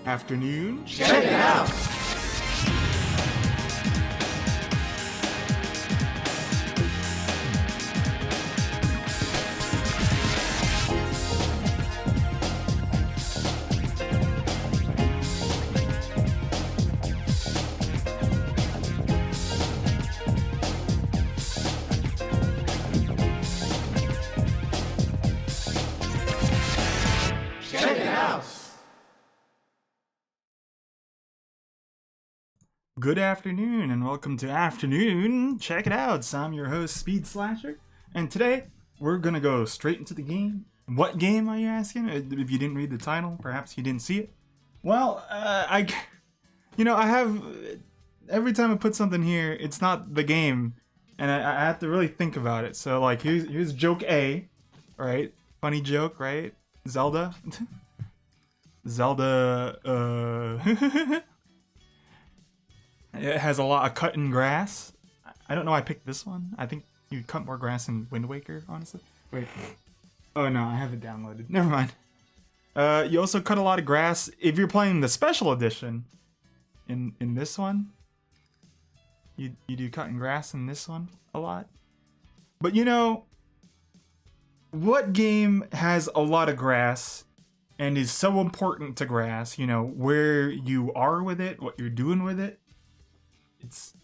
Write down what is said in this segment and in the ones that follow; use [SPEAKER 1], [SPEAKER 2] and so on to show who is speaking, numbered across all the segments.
[SPEAKER 1] Afternoon.
[SPEAKER 2] Check it out! Check it out!
[SPEAKER 1] Good afternoon and welcome to Afternoon. Check it out. So I'm your host, Speed Slasher, and today we're gonna go straight into the game. What game are you asking? If you didn't read the title, perhaps you didn't see it. Well, I have every time I put something here, it's not the game, and I have to really think about it. So like, here's joke A, right? Funny joke, right? Zelda. It has a lot of cutting grass. I don't know why I picked this one. I think you cut more grass in Wind Waker, honestly. Wait. Oh no, I have it downloaded. Never mind. You also cut a lot of grass if you're playing the special edition. In this one, you do cutting grass in this one a lot. But you know, what game has a lot of grass and is so important to grass? You know, where you are with it, what you're doing with it. It's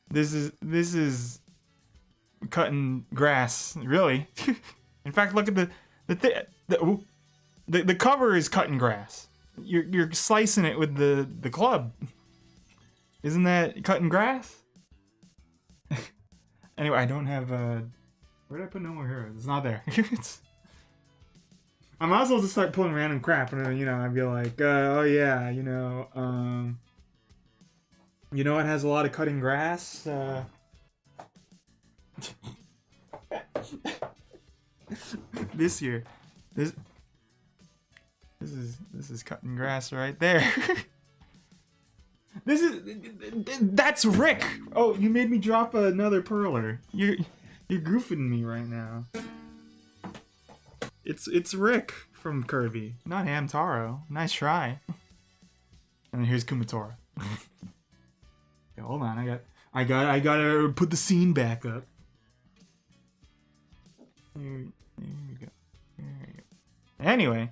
[SPEAKER 1] this is cutting grass, really. In fact, look at the cover is cutting grass. You're slicing it with the club. Isn't that cutting grass? Anyway, I don't have where did I put No More Heroes? It's not there. I might as well just start pulling random crap, and then, I'd be like, oh yeah, it has a lot of cutting grass. This year, this is cutting grass right there. That's Rick. Oh, you made me drop another perler. You're goofing me right now. It's Rick from Kirby, not Hamtaro. Nice try. And then here's Kumatora. Okay, hold on, I gotta put the scene back up. There we go. Anyway,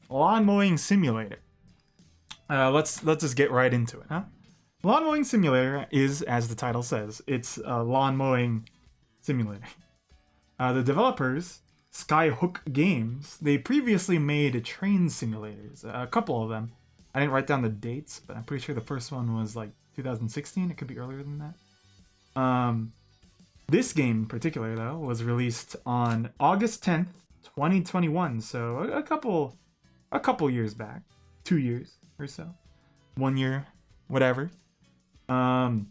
[SPEAKER 1] lawn mowing simulator. Let's just get right into it, huh? Lawn mowing simulator is, as the title says, it's a lawn mowing simulator. The developers, Skyhook Games, they previously made train simulators, a couple of them. I didn't write down the dates, but I'm pretty sure the first one was like 2016. It could be earlier than that. This game in particular, though, was released on August 10th, 2021, so a couple years back. 2 years or so. 1 year, whatever. So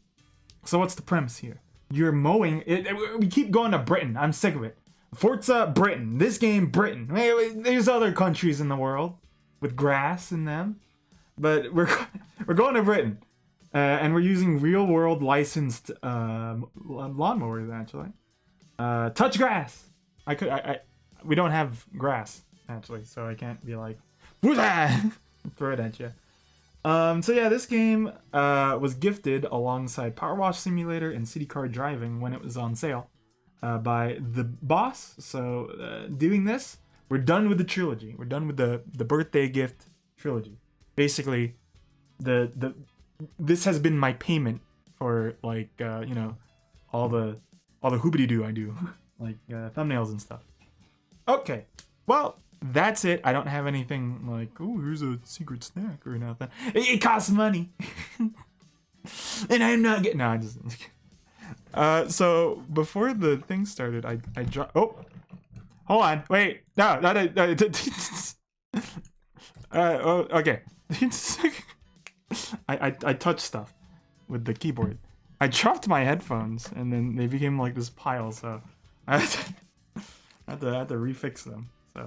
[SPEAKER 1] what's the premise here? You're mowing. We keep going to Britain. I'm sick of it. Forza Britain. This game, Britain. There's other countries in the world with grass in them, but we're going to Britain, and we're using real-world licensed lawnmowers. Actually, touch grass. We don't have grass actually, so I can't be like throw it at you. So yeah, this game was gifted alongside Power Wash Simulator and City Car Driving when it was on sale. By the boss. So doing this, we're done with the trilogy. We're done with the birthday gift trilogy. Basically, this has been my payment for like all the hoobity doo I do, like thumbnails and stuff. Okay, well that's it. I don't have anything like, oh, here's a secret snack or nothing. It costs money, and I'm not getting. No, I just. So before the thing started, I dropped. Oh, hold on, wait, no. Oh, okay. I touched stuff with the keyboard. I dropped my headphones, and then they became like this pile. So I had to refix them. So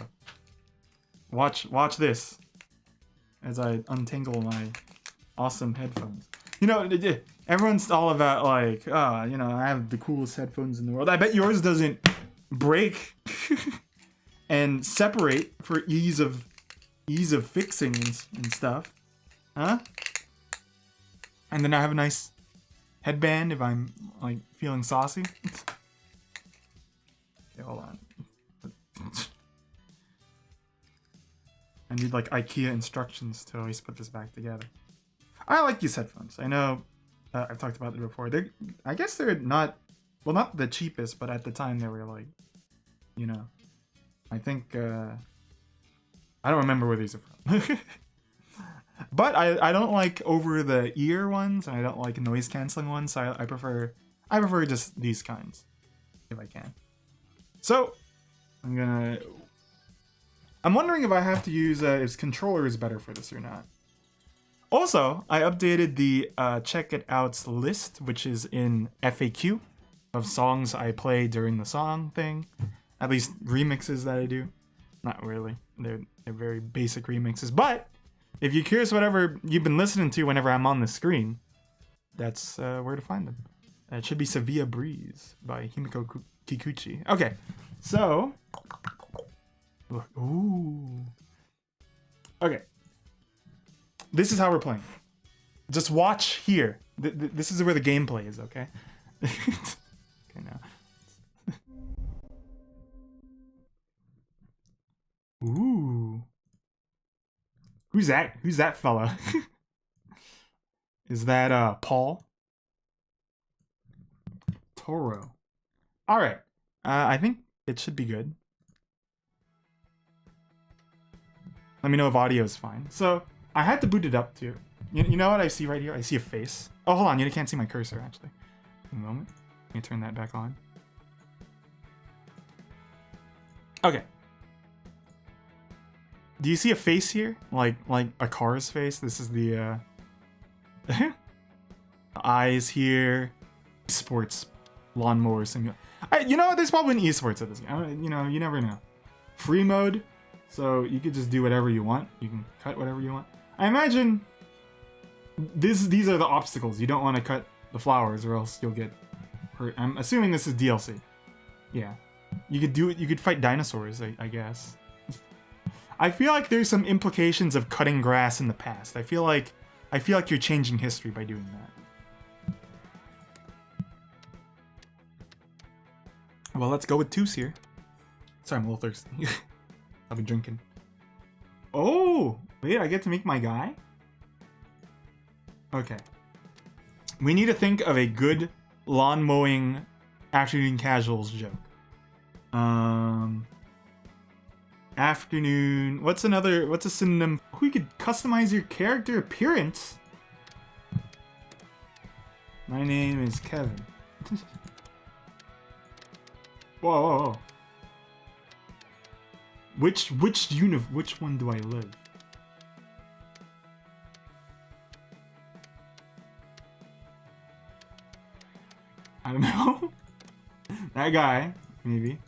[SPEAKER 1] watch this as I untangle my awesome headphones. Everyone's all about like, I have the coolest headphones in the world. I bet yours doesn't break and separate for ease of fixing and stuff. Huh? And then I have a nice headband if I'm like feeling saucy. Okay, hold on. I need like IKEA instructions to always put this back together. I like these headphones. I know I've talked about them before. I guess they're not, well, not the cheapest, but at the time they were like, you know, I think, I don't remember where these are from. But I don't like over the ear ones, and I don't like noise canceling ones. So I prefer just these kinds if I can. So I'm wondering if I have to use if controller is better for this or not. Also, I updated the check it outs list, which is in FAQ of songs I play during the song thing. At least remixes that I do. Not really. They're very basic remixes, but if you're curious whatever you've been listening to whenever I'm on the screen, that's where to find them. It should be Sevilla Breeze by Himiko Kikuchi. Okay, so... Look, ooh. Okay. This is how we're playing. Just watch here. This is where the gameplay is, okay? Okay, now. Ooh. Who's that? Who's that fella? Is that Paul? Toro. Alright. I think it should be good. Let me know if audio is fine. So, I had to boot it up too. You know what I see right here? I see a face. Oh, hold on. You can't see my cursor, actually. A moment. Let me turn that back on. Okay. Do you see a face here? Like a car's face? This is the eyes here. Esports lawnmower simulator. You know what? There's probably an esports at this game. You know, you never know. Free mode, so you could just do whatever you want. You can cut whatever you want. I imagine these are the obstacles. You don't want to cut the flowers, or else you'll get hurt. I'm assuming this is DLC. Yeah, you could do it. You could fight dinosaurs, I guess. I feel like there's some implications of cutting grass in the past. I feel like you're changing history by doing that. Well, let's go with Toos here. Sorry, I'm a little thirsty. I'll be drinking. Oh, wait, I get to make my guy? Okay. We need to think of a good lawn mowing afternoon casuals joke. Afternoon. What's a synonym? We could customize your character appearance. My name is Kevin. Whoa, whoa, whoa. Which one do I live? I don't know. That guy, maybe.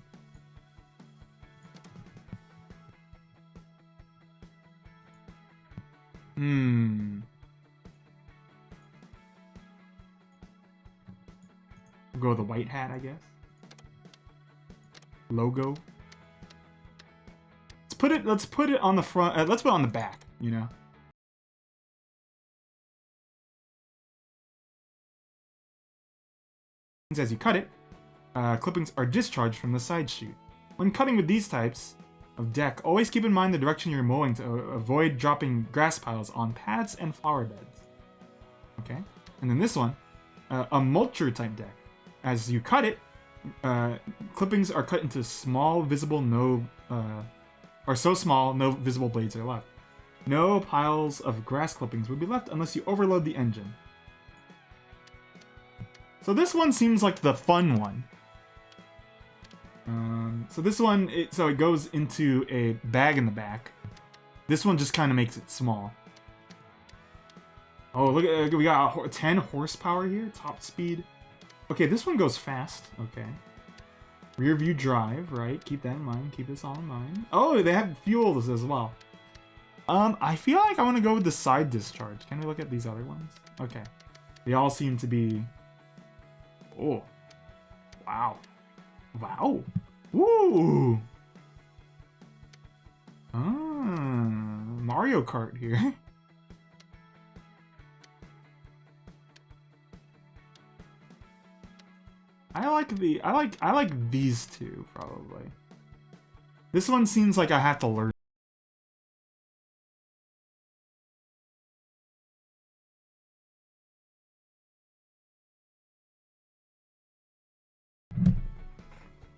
[SPEAKER 1] We'll go with the white hat, I guess. Logo. Let's put it on the front. Let's put it on the back, you know. As you cut it, clippings are discharged from the side shoot. When cutting with these types of deck, always keep in mind the direction you're mowing to avoid dropping grass piles on paths and flower beds. Okay, and then this one, a mulcher type deck. As you cut it, clippings are cut into small, visible, so small, no visible blades are left. No piles of grass clippings would be left unless you overload the engine. So this one seems like the fun one. So this one, it goes into a bag in the back. This one just kind of makes it small. Oh, look at, we got 10 horsepower here, top speed. Okay, this one goes fast. Okay. Rear view drive, right? Keep that in mind. Keep this all in mind. Oh, they have fuels as well. I feel like I want to go with the side discharge. Can we look at these other ones? Okay. They all seem to be... Oh. Wow. Wow. Woo! Mario Kart here. I like these two probably. This one seems like I have to learn.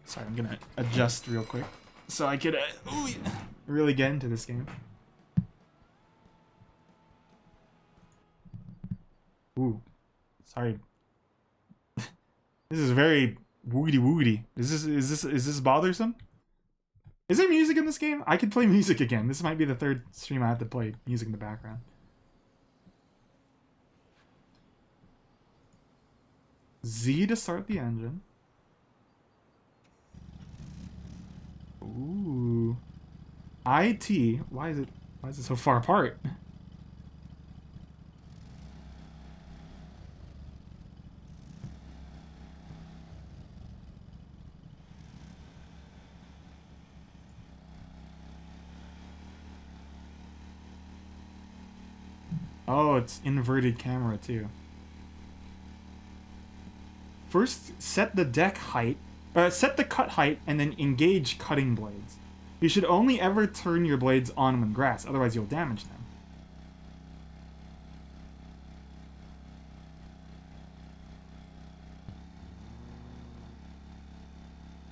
[SPEAKER 1] Sorry, I'm gonna adjust real quick so I could really get into this game. Ooh, sorry. This is very woogity woogity. Is this bothersome? Is there music in this game? I could play music again. This might be the third stream I have to play music in the background. Z to start the engine. Ooh. IT. Why is it so far apart? Oh, it's inverted camera too. First, set the deck height, set the cut height, and then engage cutting blades. You should only ever turn your blades on when grass, otherwise you'll damage them.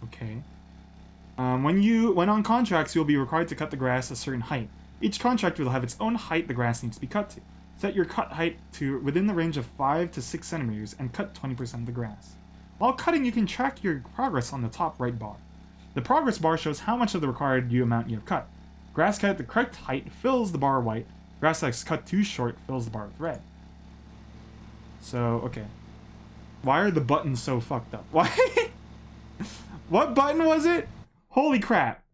[SPEAKER 1] Okay. When on contracts, you'll be required to cut the grass a certain height. Each contract will have its own height the grass needs to be cut to. Set your cut height to within the range of 5 to 6 centimeters and cut 20% of the grass. While cutting, you can track your progress on the top right bar. The progress bar shows how much of the required amount you have cut. Grass cut at the correct height fills the bar white. Grass that's cut too short fills the bar with red. So, okay. Why are the buttons so fucked up? Why? What button was it? Holy crap.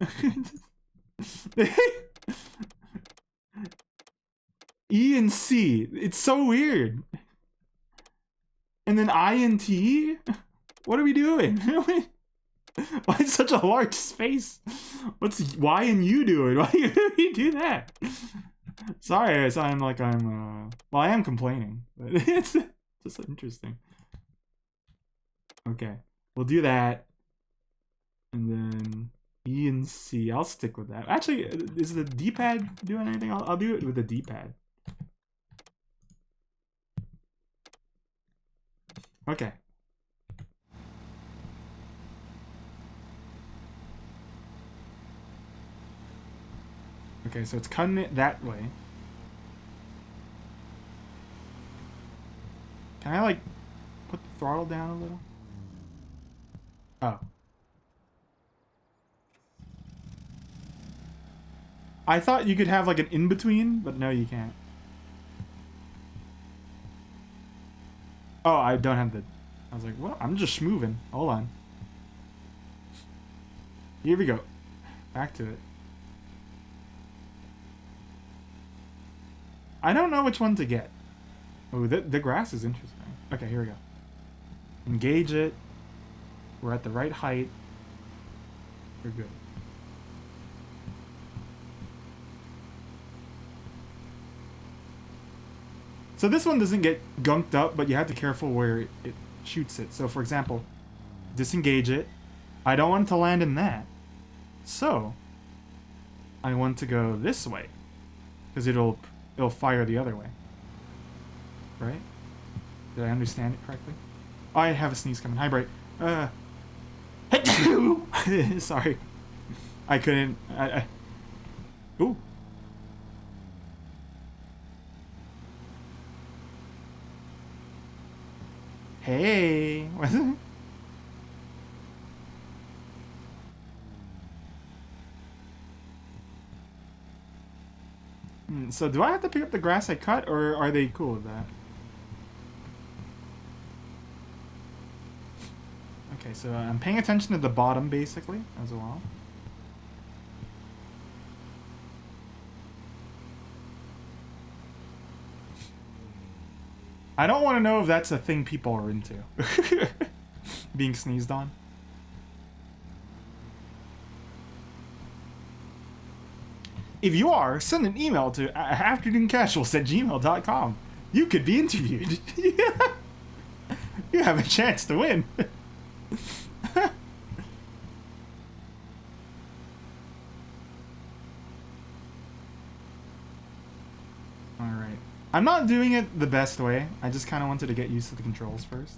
[SPEAKER 1] E and C. It's so weird. And then I and T? What are we doing? Why is such a large space? What's Y and U doing? Why do you do that? Sorry, I sound like I'm, well, I am complaining, but it's just interesting. Okay, we'll do that. And then E and C. I'll stick with that. Actually, is the D-pad doing anything? I'll do it with the D-pad. Okay. Okay, so it's cutting it that way. Can I, like, put the throttle down a little? Oh. I thought you could have, like, an in-between, but no, you can't. Oh, I don't have the... I was like, what? I'm just moving. Hold on. Here we go. Back to it. I don't know which one to get. Oh, the grass is interesting. Okay, here we go. Engage it. We're at the right height. We're good. So this one doesn't get gunked up, but you have to be careful where it shoots it. So for example, disengage it. I don't want it to land in that. So I want to go this way, because it'll fire the other way. Right? Did I understand it correctly? Oh, I have a sneeze coming. Hi, Bright. Sorry. I couldn't. Ooh. Hey. So do I have to pick up the grass I cut, or are they cool with that? Okay, so I'm paying attention to the bottom, basically, as well. I don't want to know if that's a thing people are into. Being sneezed on. If you are, send an email to afternooncasuals@gmail.com. You could be interviewed. You have a chance to win. Alright. I'm not doing it the best way. I just kind of wanted to get used to the controls first.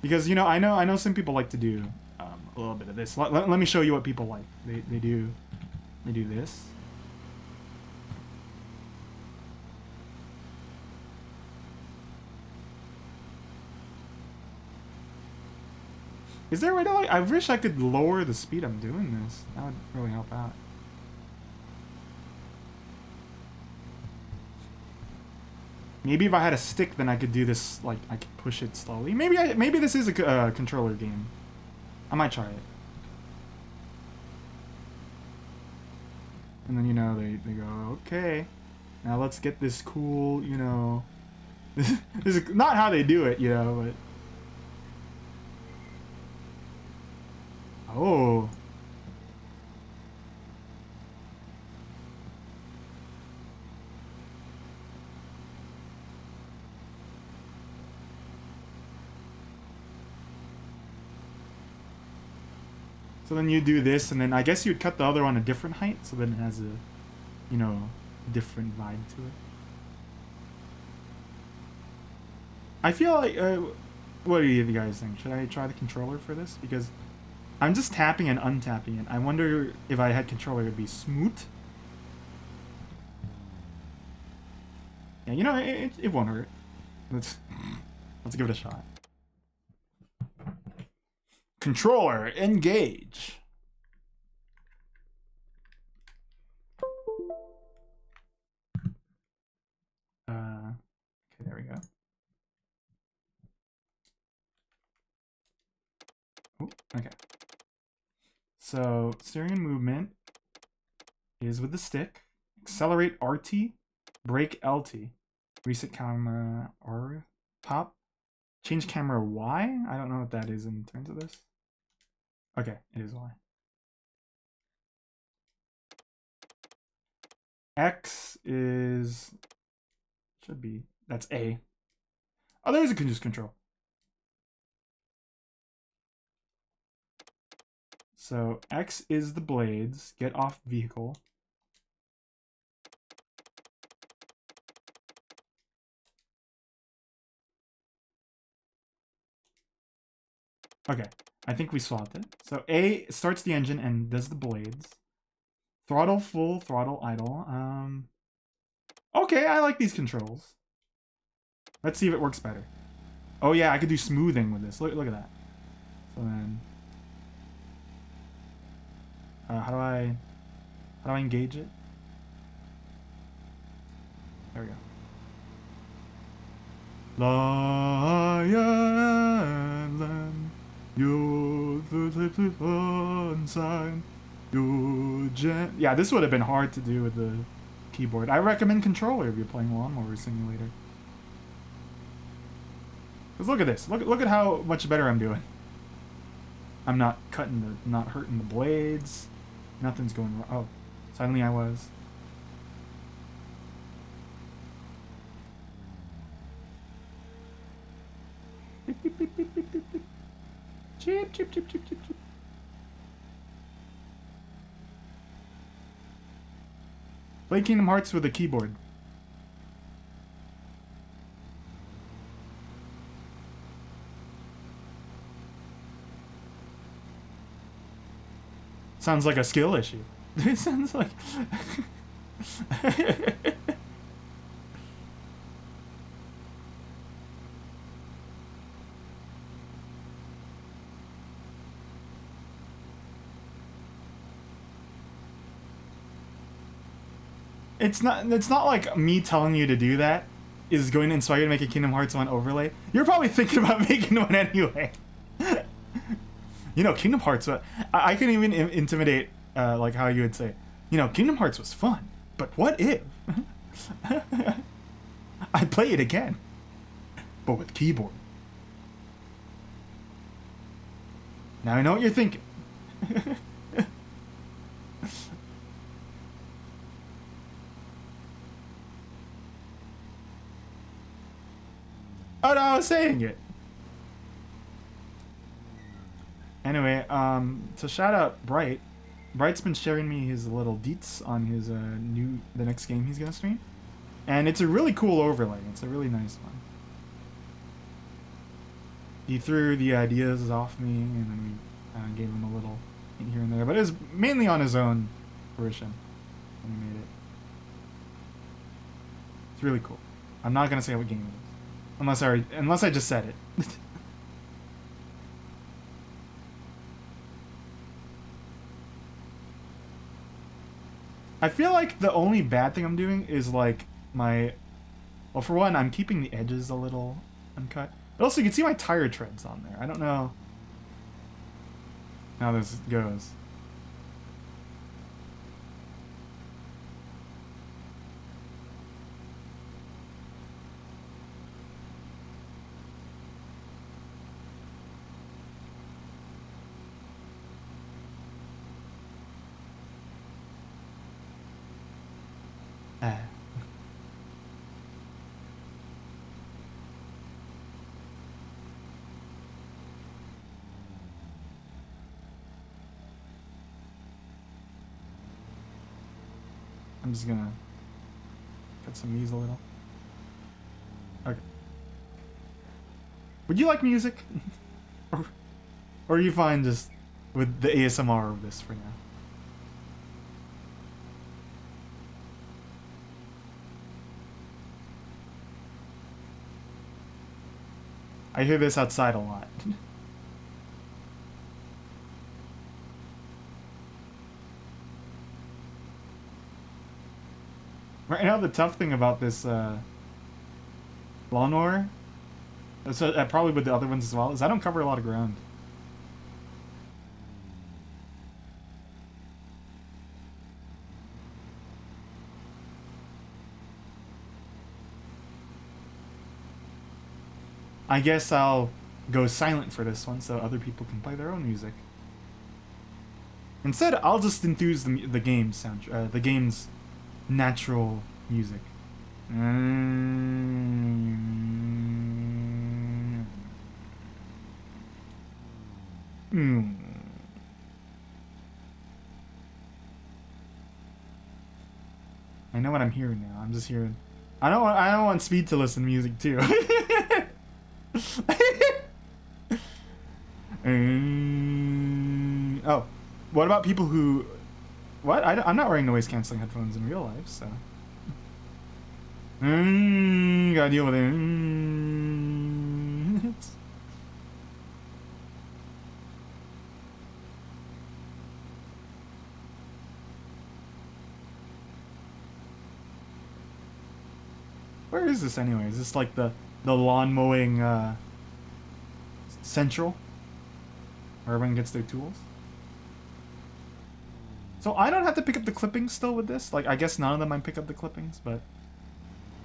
[SPEAKER 1] Because, you know, I know some people like to do a little bit of this. Let me show you what people like. They do this. Is there a way to, like, I wish I could lower the speed I'm doing this. That would really help out. Maybe if I had a stick, then I could do this, like, I could push it slowly. Maybe this is a controller game. I might try it. And then, you know, they go, okay, now let's get this cool, you know... This is not how they do it, you know, but... Oh. So then you do this, and then I guess you'd cut the other one a different height, so then it has a, you know, different vibe to it. I feel like, what do you guys think? Should I try the controller for this? Because I'm just tapping and untapping it. I wonder if I had controller, it'd be smooth. Yeah, you know, it won't hurt. Let's give it a shot. Controller, engage. Okay, there we go. Oh, okay. So, steering and movement is with the stick. Accelerate RT, brake LT. Reset camera R, top. Change camera Y? I don't know what that is in terms of this. Okay, it is Y. X is... should be... that's A. Oh, there's a just control. So, X is the blades. Get off vehicle. Okay, I think we swapped it. So A starts the engine and does the blades. Throttle full, throttle idle. Okay, I like these controls. Let's see if it works better. Oh yeah, I could do smoothing with this. Look at that. So then, how do I engage it? There we go. Lion, you're the sunshine. Yeah, this would have been hard to do with the keyboard. I recommend controller if you're playing Lawnmower Simulator. Cause look at this. Look at how much better I'm doing. I'm not not hurting the blades. Nothing's going wrong. Oh, suddenly I was. Beep, beep, beep, beep, beep, beep, beep. Chip, chip, chip, chip, chip, chip. Play Kingdom Hearts with a keyboard. Sounds like a skill issue. It sounds like... It's not like me telling you to do that is going to inspire you to make a Kingdom Hearts 1 overlay. You're probably thinking about making one anyway. You know, Kingdom Hearts, I can even intimidate, like how you would say, you know, Kingdom Hearts was fun, but what if? I'd play it again, but with keyboard. Now I know what you're thinking. Oh no, I was saying it. Anyway, so shout out Bright. Bright's been sharing me his little deets on his the next game he's gonna stream, and it's a really cool overlay. It's a really nice one. He threw the ideas off me, and then we gave him a little here and there, but it was mainly on his own fruition when he made it. It's really cool. I'm not gonna say what game it is, unless I just said it. I feel like the only bad thing I'm doing is like well, for one, I'm keeping the edges a little uncut. But also, you can see my tire treads on there. I don't know how this goes. I'm just gonna cut some knees a little. Okay. Would you like music? or are you fine just with the ASMR of this for now? I hear this outside a lot. Right now, the tough thing about this lawnmower, so probably with the other ones as well, is I don't cover a lot of ground. I guess I'll go silent for this one so other people can play their own music. Instead, I'll just enthuse the game's sound, the game's natural music. I know what I'm hearing now. I'm just hearing. I don't want Speed to listen to music too. Oh, what about people who? What? I'm not wearing noise canceling headphones in real life, so. Gotta deal with it. Where is this anyway? Is this like the lawn mowing central? Where everyone gets their tools? So I don't have to pick up the clippings still with this? Like, I guess none of them might pick up the clippings, but...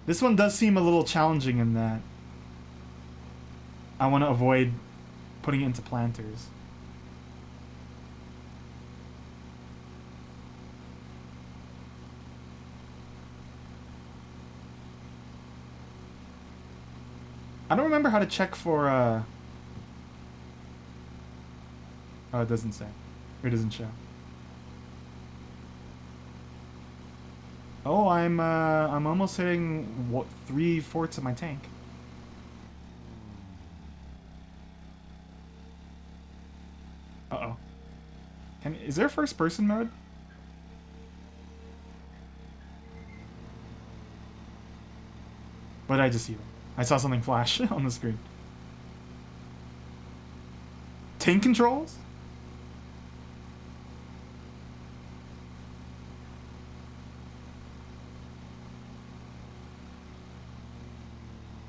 [SPEAKER 1] This one does seem a little challenging in that I want to avoid putting it into planters. I don't remember how to check for, Oh, it doesn't say. Or it doesn't show. Oh, I'm almost hitting, what, 3/4 of my tank. Uh-oh. Is there a first-person mode? What did I just see? I saw something flash on the screen. Tank controls?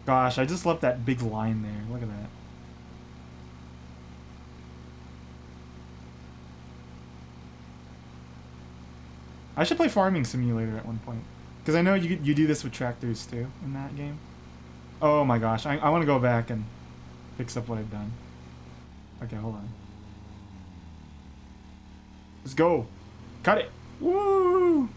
[SPEAKER 1] Gosh, I just left that big line there. Look at that. I should play Farming Simulator at one point. Because I know you do this with tractors too in that game. Oh my gosh, I want to go back and fix up what I've done. Okay, hold on. Let's go. Cut it. Woo!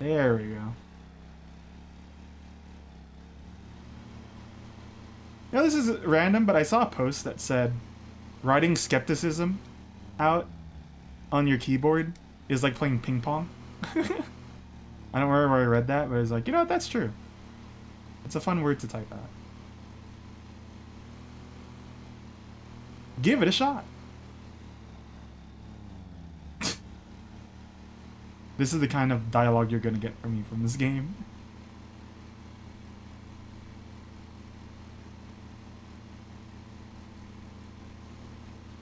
[SPEAKER 1] There we go. Now this is random, but I saw a post that said writing skepticism out on your keyboard is like playing ping pong. I don't remember where I read that, but it's like, you know what, that's true. It's a fun word to type out. Give it a shot. This is the kind of dialogue you're gonna get from me from this game.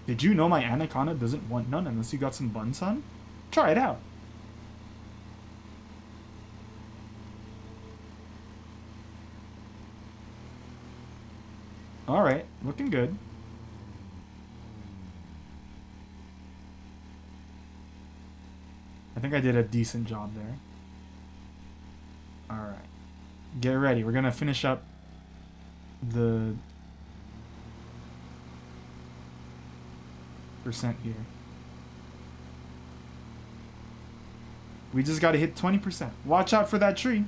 [SPEAKER 1] Did you know my anaconda doesn't want none unless you got some buns, son? Try it out. Alright, looking good. I think I did a decent job there. Alright. Get ready. We're gonna finish up the percent here. We just gotta hit 20%. Watch out for that tree.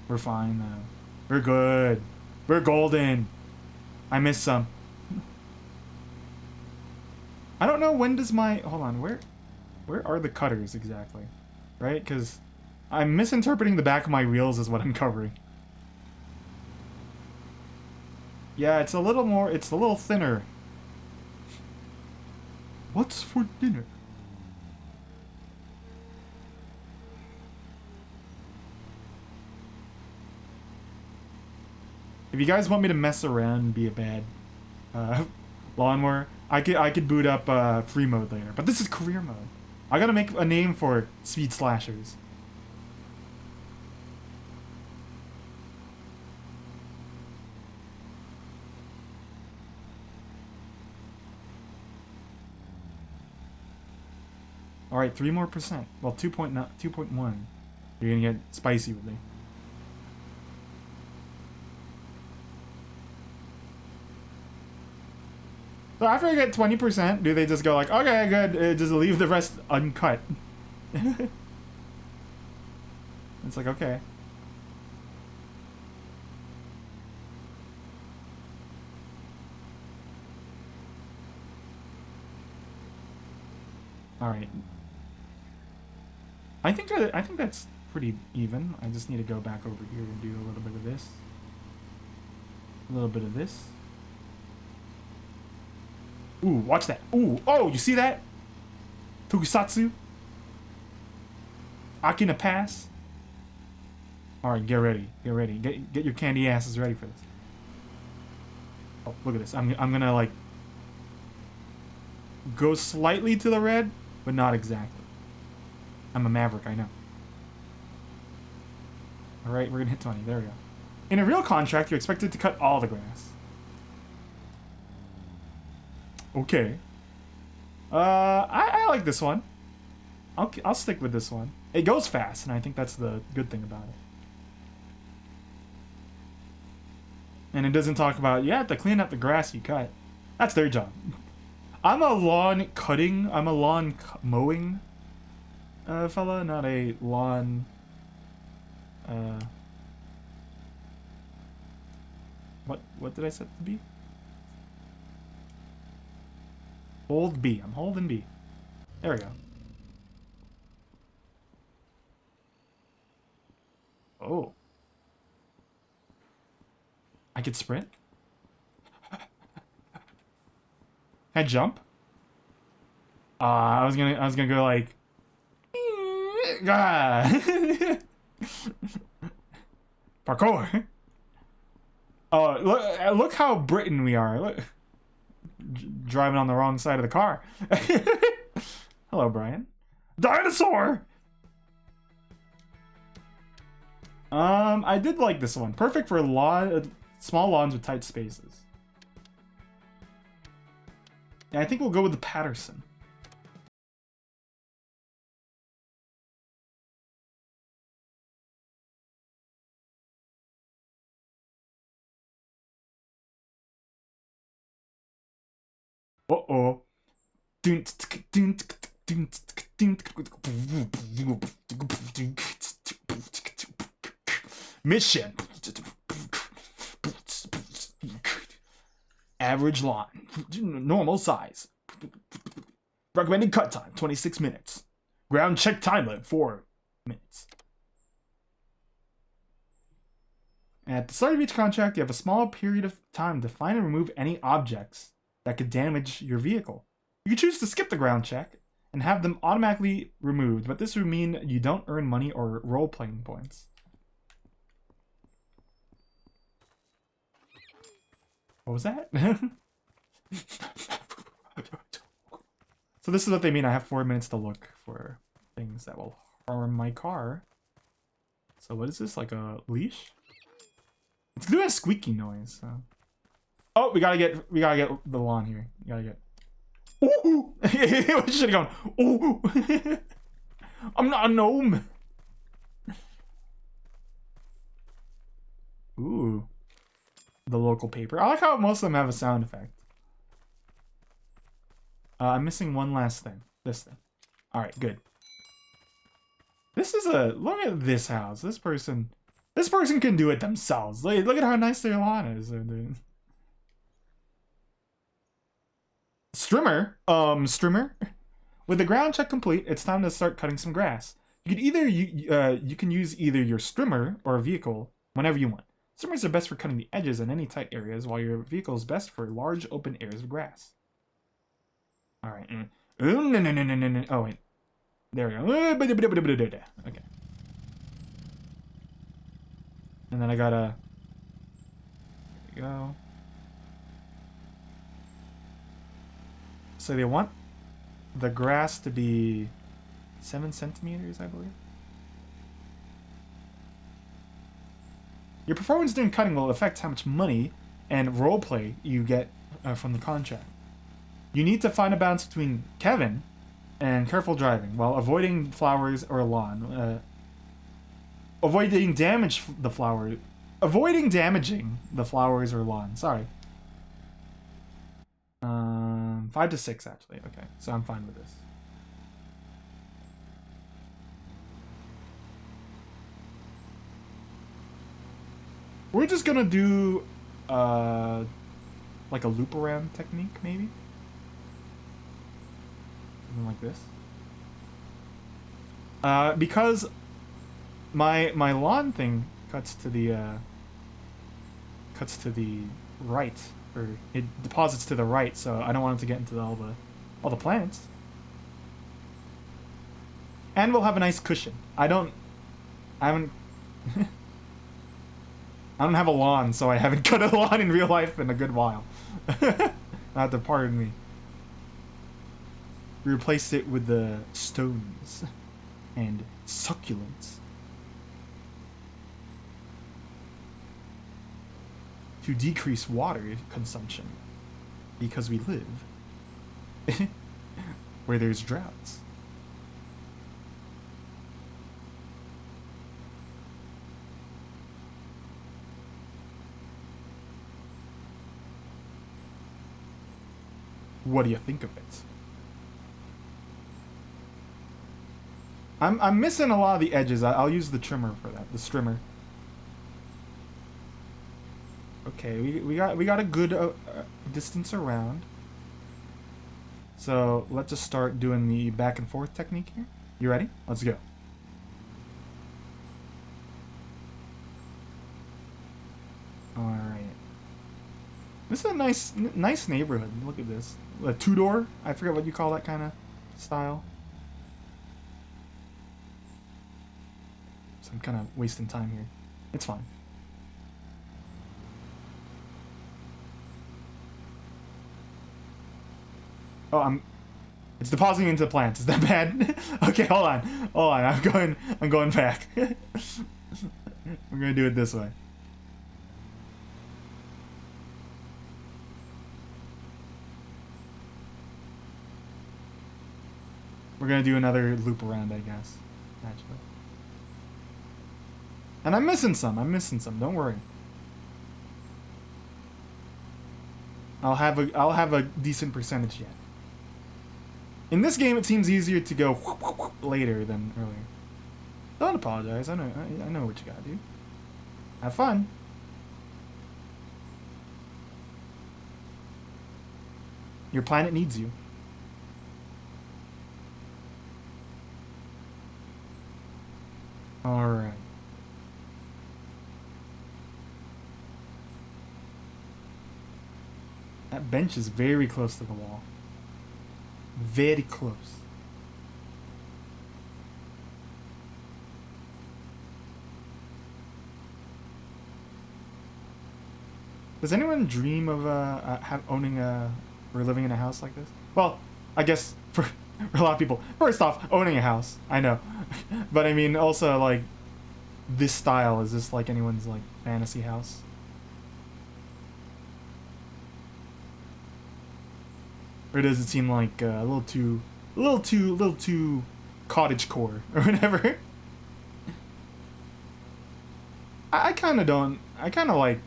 [SPEAKER 1] We're fine now. We're good. We're golden. I missed some. I don't know when does my... Hold on, where are the cutters exactly? Right? Because I'm misinterpreting the back of my wheels as what I'm covering. Yeah, it's a little more... It's a little thinner. What's for dinner? If you guys want me to mess around and be a bad lawnmower, I could boot up free mode later. But this is career mode. I gotta make a name for speed slashers. Alright, 3% more. Well, 2.1. You're gonna get spicy with me. So after I get 20%, do they just go like, okay, good, just leave the rest uncut? It's like, okay. All right. I think that's pretty even. I just need to go back over here and do a little bit of this. A little bit of this. Ooh, watch that. Ooh, oh, you see that? Tokusatsu. Akina pass. All right, get ready. Get ready. Get your candy asses ready for this. Oh, look at this. I'm gonna like go slightly to the red, but not exactly. I'm a maverick, I know. All right, we're gonna hit 20. There we go. In a real contract, you're expected to cut all the grass. Okay. I like this one. I'll stick with this one. It goes fast, and I think that's the good thing about it. And it doesn't talk about, you have to clean up the grass you cut. That's their job. I'm a lawn mowing fella, not a lawn what did I set to be? Hold B. I'm holding B. There we go. Oh. I could sprint? Can I jump? I was gonna go like parkour. Oh, look how Britain we are. Look. Driving on the wrong side of the car. Hello, Brian. Dinosaur! I did like this one. Perfect for small lawns with tight spaces. Yeah, I think we'll go with the Patterson. Uh-oh. Mission. Average lawn. Normal size. Recommended cut time, 26 minutes. Ground check time limit, 4 minutes. At the start of each contract, you have a small period of time to find and remove any objects that could damage your vehicle. You can choose to skip the ground check and have them automatically removed, but this would mean you don't earn money or role-playing points. What was that? So this is what they mean. I have 4 minutes to look for things that will harm my car. So what is this, like a leash? It's doing a squeaky noise. So. Oh, we gotta get the lawn here. We gotta get. Ooh! We should have gone. Ooh! I'm not a gnome. Ooh. The local paper. I like how most of them have a sound effect. I'm missing one last thing. This thing. All right, good. This is a look at this house. This person can do it themselves. Look at how nice their lawn is. Strimmer. With the ground check complete, it's time to start cutting some grass. You can you can use either your strimmer or a vehicle whenever you want. Strimmers are best for cutting the edges in any tight areas, while your vehicle is best for large open areas of grass. All right. No. Oh wait. There we go. Okay. And then I gotta. There we go. So they want the grass to be 7 centimeters, I believe. Your performance during cutting will affect how much money and roleplay you get from the contract. You need to find a balance between Kevin and careful driving while avoiding flowers or lawn. Avoiding damaging the flowers or lawn. Sorry. 5 to 6 actually. Okay, so I'm fine with this. We're just gonna do like a loop around technique, maybe. Something like this. Because my lawn thing cuts to the right, or it deposits to the right, so I don't want it to get into all the plants. And we'll have a nice cushion. I don't have a lawn, so I haven't cut a lawn in real life in a good while. Not to pardon me. We replaced it with the stones and succulents to decrease water consumption because we live where there's droughts. What do you think of it? I'm missing a lot of the edges. I'll use the trimmer for that. The strimmer. Okay, we got a good distance around. So let's just start doing the back and forth technique here. You ready? Let's go. All right. This is a nice neighborhood. Look at this. A two-door? I forget what you call that kind of style. So I'm kind of wasting time here. It's fine. Oh, it's depositing into the plants. Is that bad? Okay, hold on. I'm going back. We're gonna do it this way. We're gonna do another loop around, I guess. Actually. And I'm missing some. Don't worry. I'll have a decent percentage yet. In this game, it seems easier to go later than earlier. Don't apologize. I know what you gotta do. Have fun. Your planet needs you. Alright. That bench is very close to the wall. Very close. Does anyone dream of owning a or living in a house like this? Well, I guess for a lot of people, first off, owning a house, I know, but I mean also like this style, is this like anyone's like fantasy house? Or does it seem like a little too cottage core or whatever? I kind of don't. I kind of like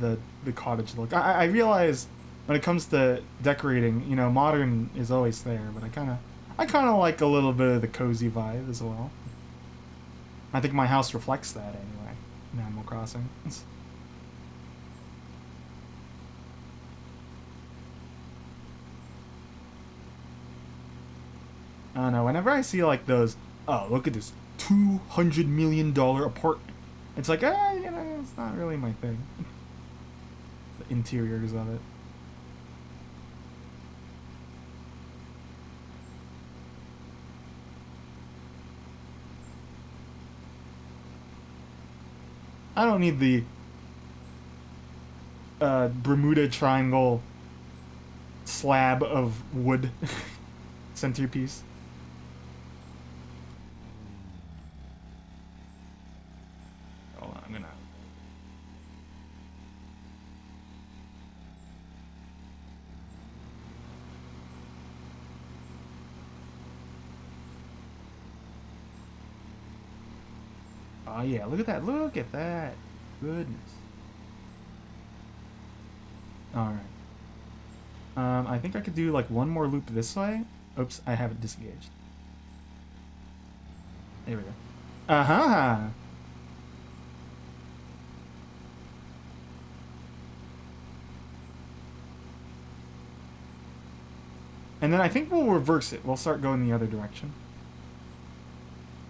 [SPEAKER 1] the cottage look. I realize when it comes to decorating, you know, modern is always there, but I kind of like a little bit of the cozy vibe as well. I think my house reflects that anyway in Animal Crossing. I don't know. Whenever I see like those, oh look at this $200 million apartment, it's like you know, it's not really my thing. The interiors of it. I don't need the Bermuda Triangle slab of wood centerpiece. Hold on, I'm gonna. Oh yeah, look at that! Look at that! Goodness. All right. I think I could do like one more loop this way. Oops, I have it disengaged. There we go. Uh-huh. And then I think we'll reverse it. We'll start going the other direction.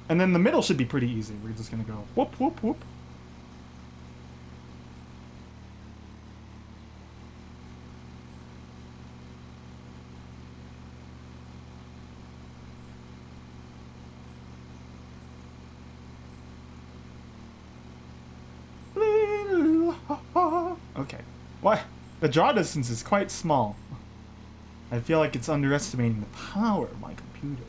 [SPEAKER 1] And then the middle should be pretty easy. We're just gonna go whoop, whoop, whoop. Okay. What? The draw distance is quite small. I feel like it's underestimating the power of my computer.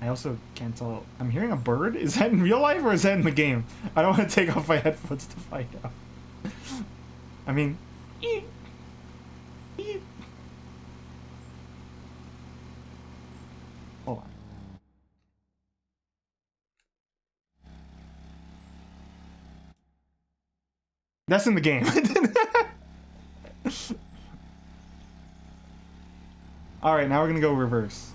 [SPEAKER 1] I also can't tell. I'm hearing a bird? Is that in real life or is that in the game? I don't want to take off my headphones to find out. I mean... Eep, eep. Hold on. That's in the game. Alright, now we're gonna go reverse.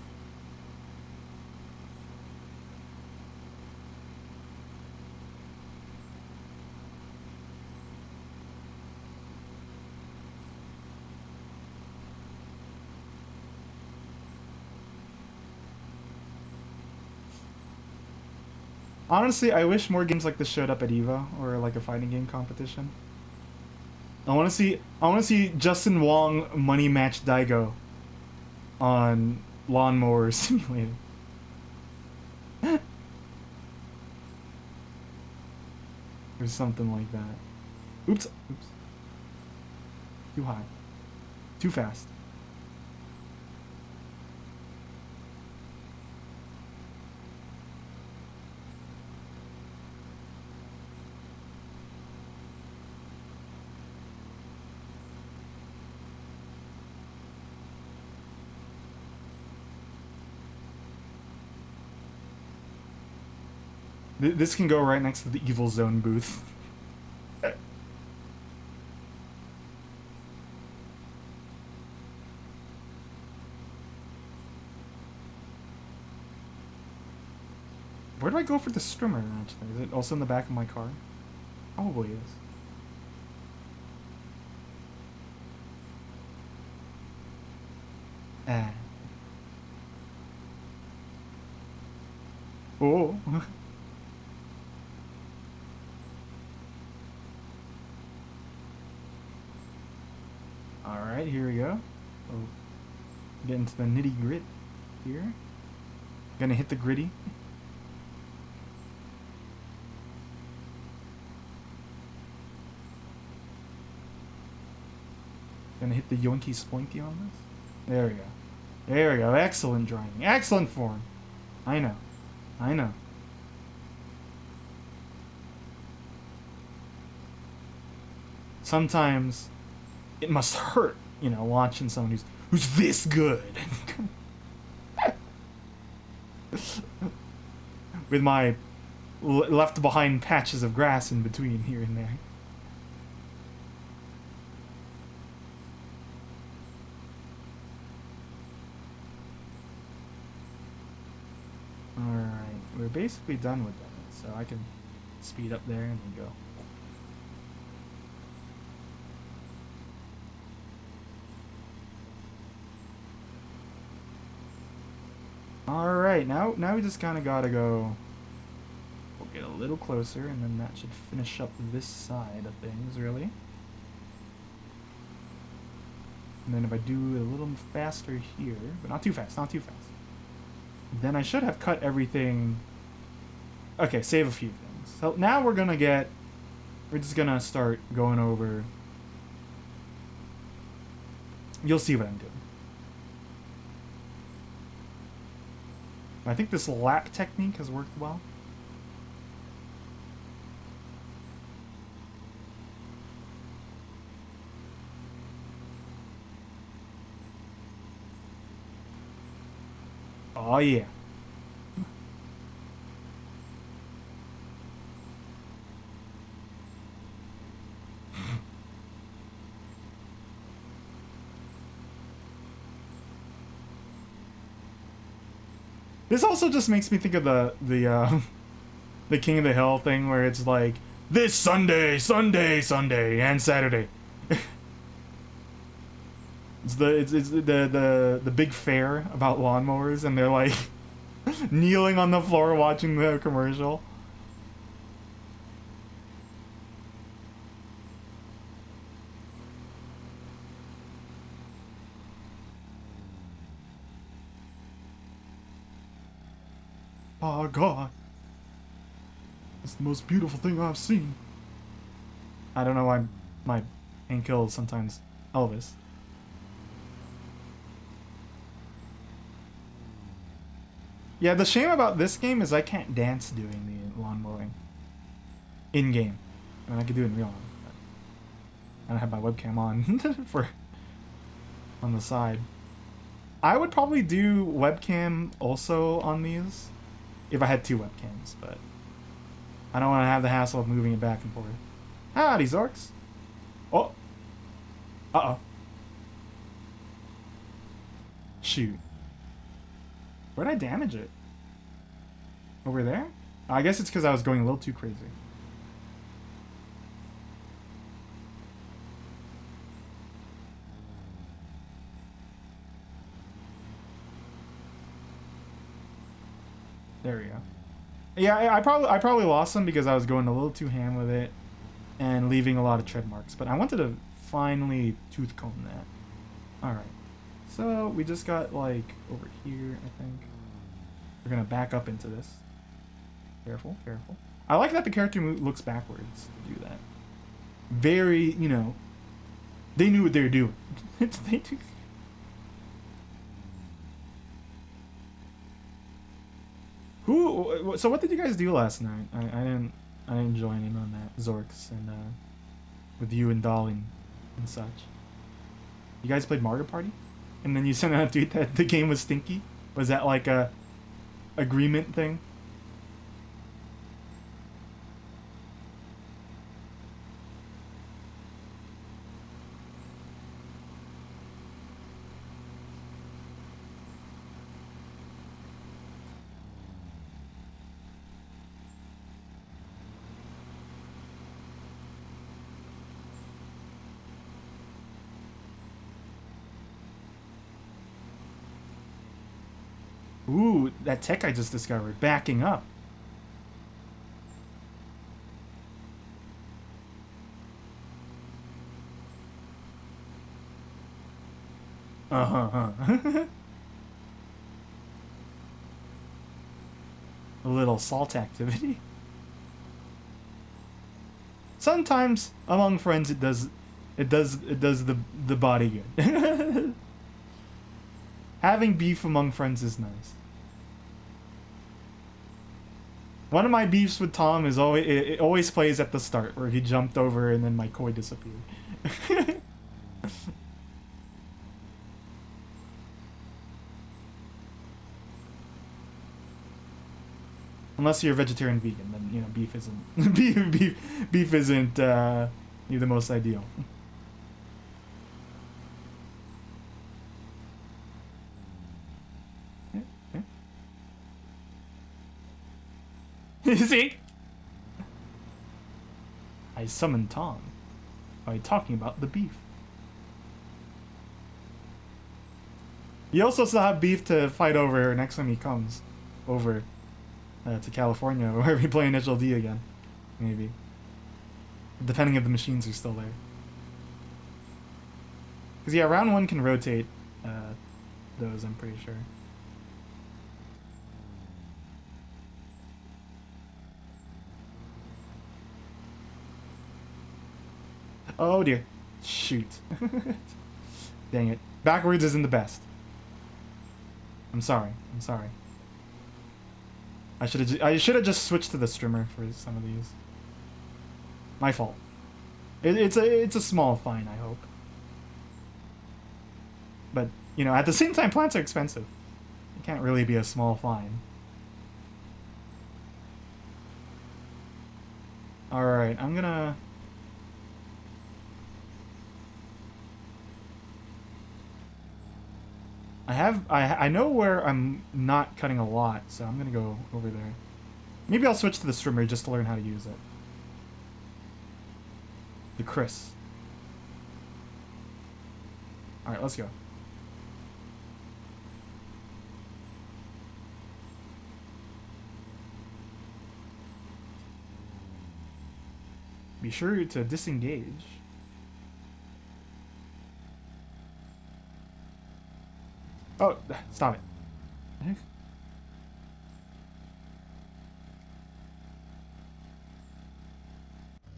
[SPEAKER 1] Honestly, I wish more games like this showed up at EVO or like a fighting game competition. I want to see Justin Wong money match Daigo on Lawnmower Simulator. Or something like that. Oops. Oops. Too high. Too fast. This can go right next to the Evil Zone booth. Where do I go for the strimmer, actually? Is it also in the back of my car? Probably is. Ah. Oh. Alright, here we go. Oh. Get into the nitty grit here. Gonna hit the gritty. Gonna hit the yoinky splinky on this. There we go. There we go. Excellent driving. Excellent form. I know. I know. Sometimes it must hurt, you know, watching someone who's this good. With my left behind patches of grass in between here and there. Alright, we're basically done with that, so I can speed up there and go. Alright, now we just kind of gotta go. We'll get a little closer, and then that should finish up this side of things, really. And then if I do it a little faster here, but not too fast, not too fast, then I should have cut everything. Okay, save a few things. So now we're just gonna start going over. You'll see what I'm doing. I think this lap technique has worked well. Oh yeah. This also just makes me think of the King of the Hill thing where it's like this Sunday, and Saturday. It's the big fair about lawnmowers, and they're like kneeling on the floor watching the commercial. Oh God, it's the most beautiful thing I've seen. I don't know why my Hank Hill is sometimes Elvis. Yeah, the shame about this game is I can't dance doing the lawn mowing in game. I mean, I could do it in real life, but I don't have my webcam on on the side. I would probably do webcam also on these if I had two webcams, but I don't want to have the hassle of moving it back and forth. Howdy, Zorks. Oh. Uh-oh. Shoot. Where'd I damage it? Over there? I guess it's because I was going a little too crazy. There we go. Yeah, I probably lost them because I was going a little too ham with it and leaving a lot of tread marks. But I wanted to finally tooth comb that. Alright. So we just got like over here, I think. We're gonna back up into this. Careful, careful. I like that the character looks backwards to do that. Very, you know, they knew what they were doing. They do. Who? So what did you guys do last night? I didn't join in on that. Zorks and with you and Darling and such. You guys played Mario Party, and then you sent out a tweet that the game was stinky. Was that like a agreement thing? Ooh, that tech I just discovered. Backing up. Uh-huh. A little salt activity. Sometimes among friends it does the body good. Having beef among friends is nice. One of my beefs with Tom is always it always plays at the start where he jumped over and then my koi disappeared. Unless you're vegetarian vegan, then you know beef isn't beef isn't the most ideal. See? I summoned Tom by talking about the beef. You also still have beef to fight over next time he comes over to California, where we play Initial D again. Maybe. Depending if the machines are still there. Because, yeah, round one can rotate those, I'm pretty sure. Oh dear. Shoot. Dang it. Backwards isn't the best. I'm sorry. I'm sorry. I should have just switched to the strimmer for some of these. My fault. It's a small fine, I hope. But, you know, at the same time, plants are expensive. It can't really be a small fine. Alright, I'm gonna... I know where I'm not cutting a lot, so I'm gonna go over there. Maybe I'll switch to the strimmer just to learn how to use it. The Chris. Alright, let's go. Be sure to disengage. Oh, stop it.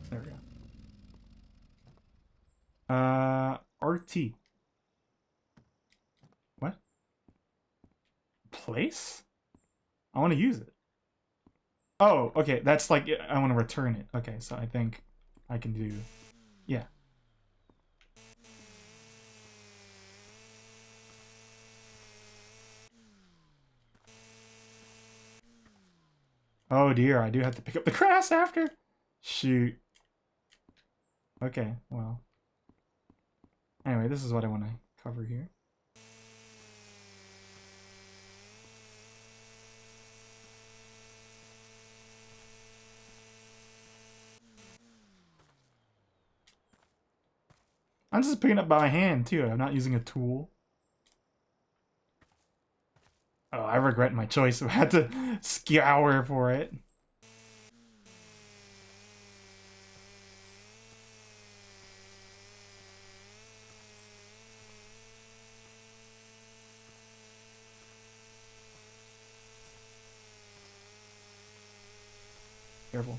[SPEAKER 1] There we go. RT. What? Place? I want to use it. Oh, okay. That's like, I want to return it. Okay, so I think I can do... Yeah. Oh dear, I do have to pick up the grass after? Shoot. Okay, well. Anyway, this is what I want to cover here. I'm just picking up by my hand, too. I'm not using a tool. Oh, I regret my choice. I had to scour for it. Careful.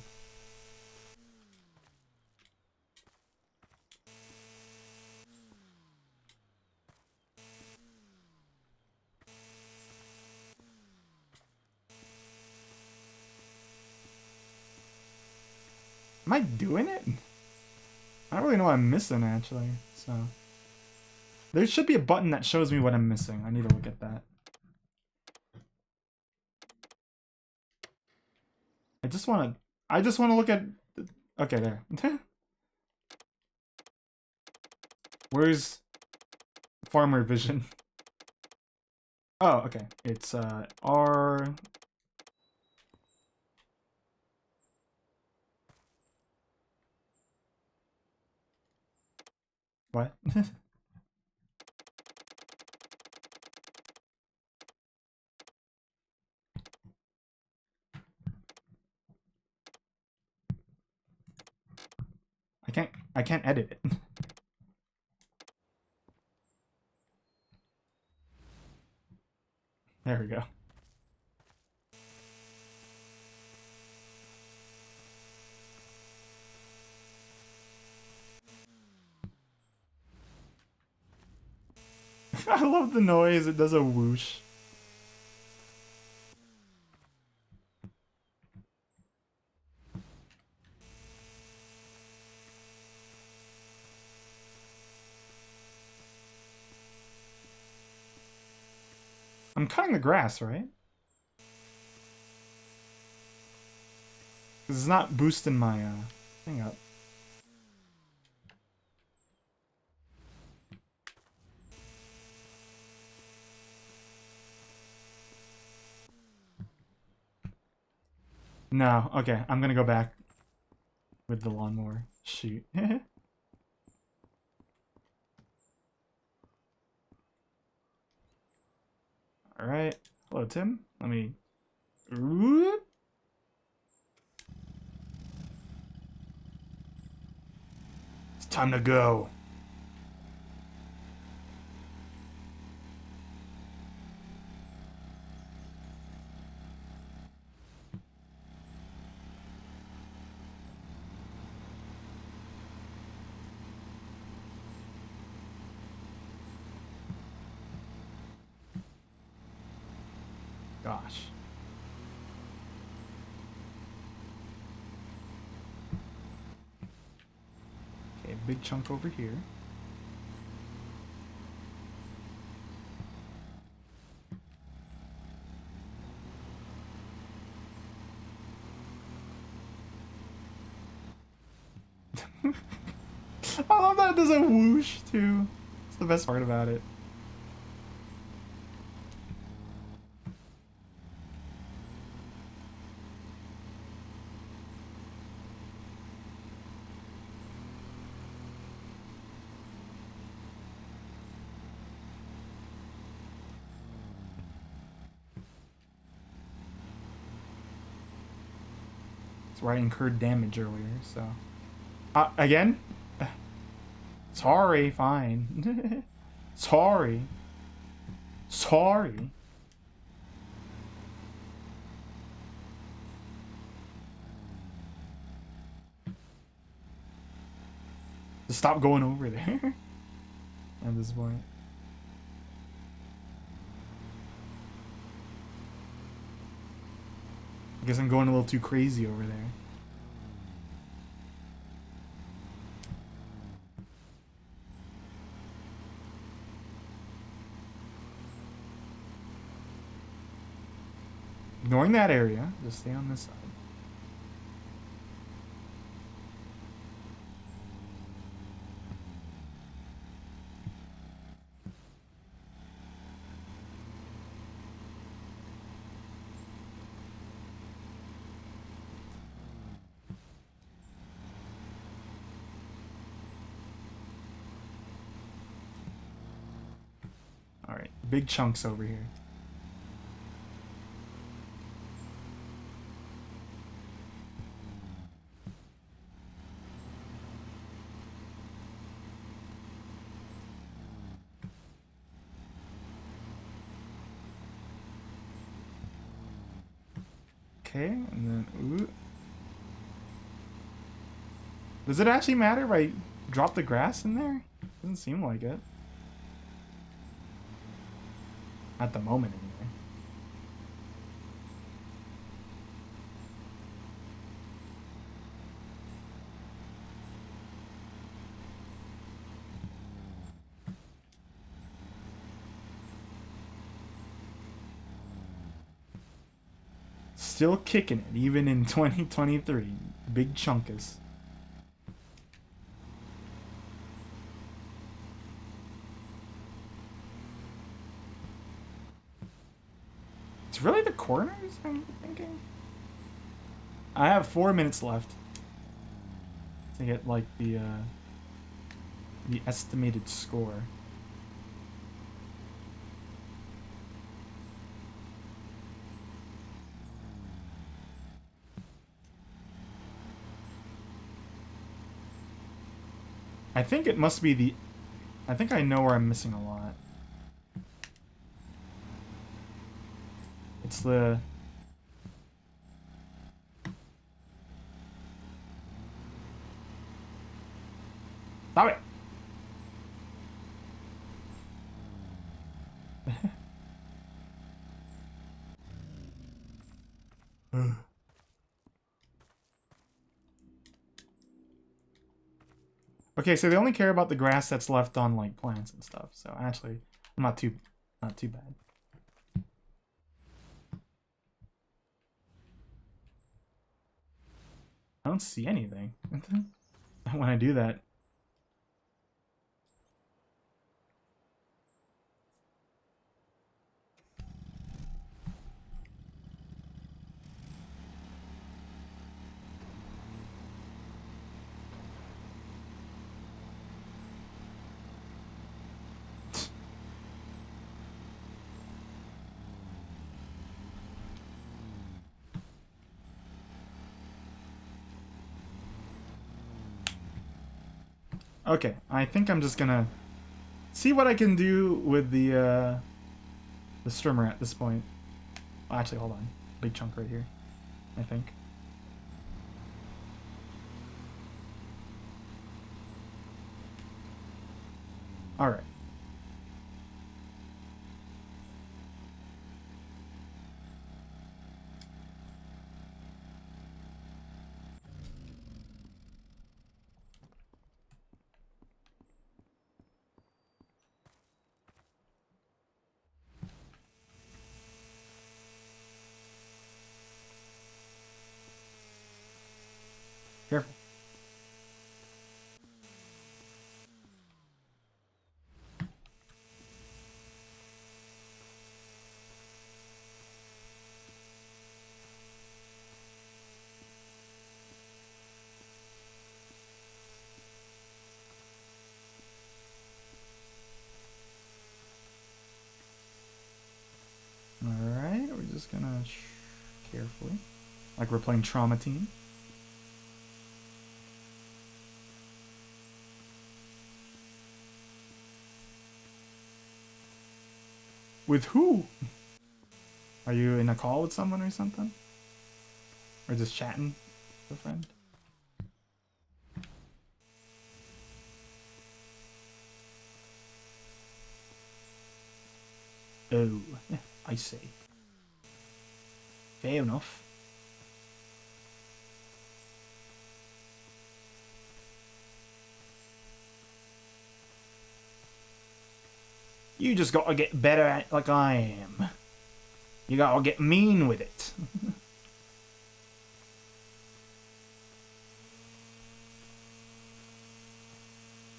[SPEAKER 1] Am I doing it? I don't really know what I'm missing, actually, so... There should be a button that shows me what I'm missing. I need to look at that. I just want to look at... Okay, there. Where's Farmer Vision? Oh, okay. It's, R... What? I can't edit it. There we go. I love the noise. It does a whoosh. I'm cutting the grass, right? Because it's not boosting my thing up. No, okay, I'm gonna go back with the lawnmower. Shoot. Alright. Hello, Tim. Let me... Ooh. It's time to go. Gosh. Okay, big chunk over here. I love that it does a whoosh too. It's the best part about it. That's where I incurred damage earlier, so... again? Sorry, fine. Sorry. Sorry. Just stop going over there. At this point. I guess I'm going a little too crazy over there. Ignoring that area, just stay on this side. Alright, big chunks over here. Okay, and then, ooh. Does it actually matter if I drop the grass in there? Doesn't seem like it. At the moment, anyway. Still kicking it, even in 2023. Big chunkus. It's really the corners, I'm thinking? I have 4 minutes left to get, like, the estimated score. I think it must be the... I think I know where I'm missing a lot. It's the... Stop it! Okay, so they only care about the grass that's left on like plants and stuff. So actually, I'm not too bad. I don't see anything when I do that. Okay, I think I'm just gonna see what I can do with the strimmer at this point. Oh, actually, hold on. Big chunk right here, I think. Alright. Careful. Alright, we're just gonna carefully. Like we're playing Trauma Team. With who? Are you in a call with someone or something? Or just chatting with a friend? Oh, I see. Fair enough. You just gotta get better at it like I am. You gotta get mean with it.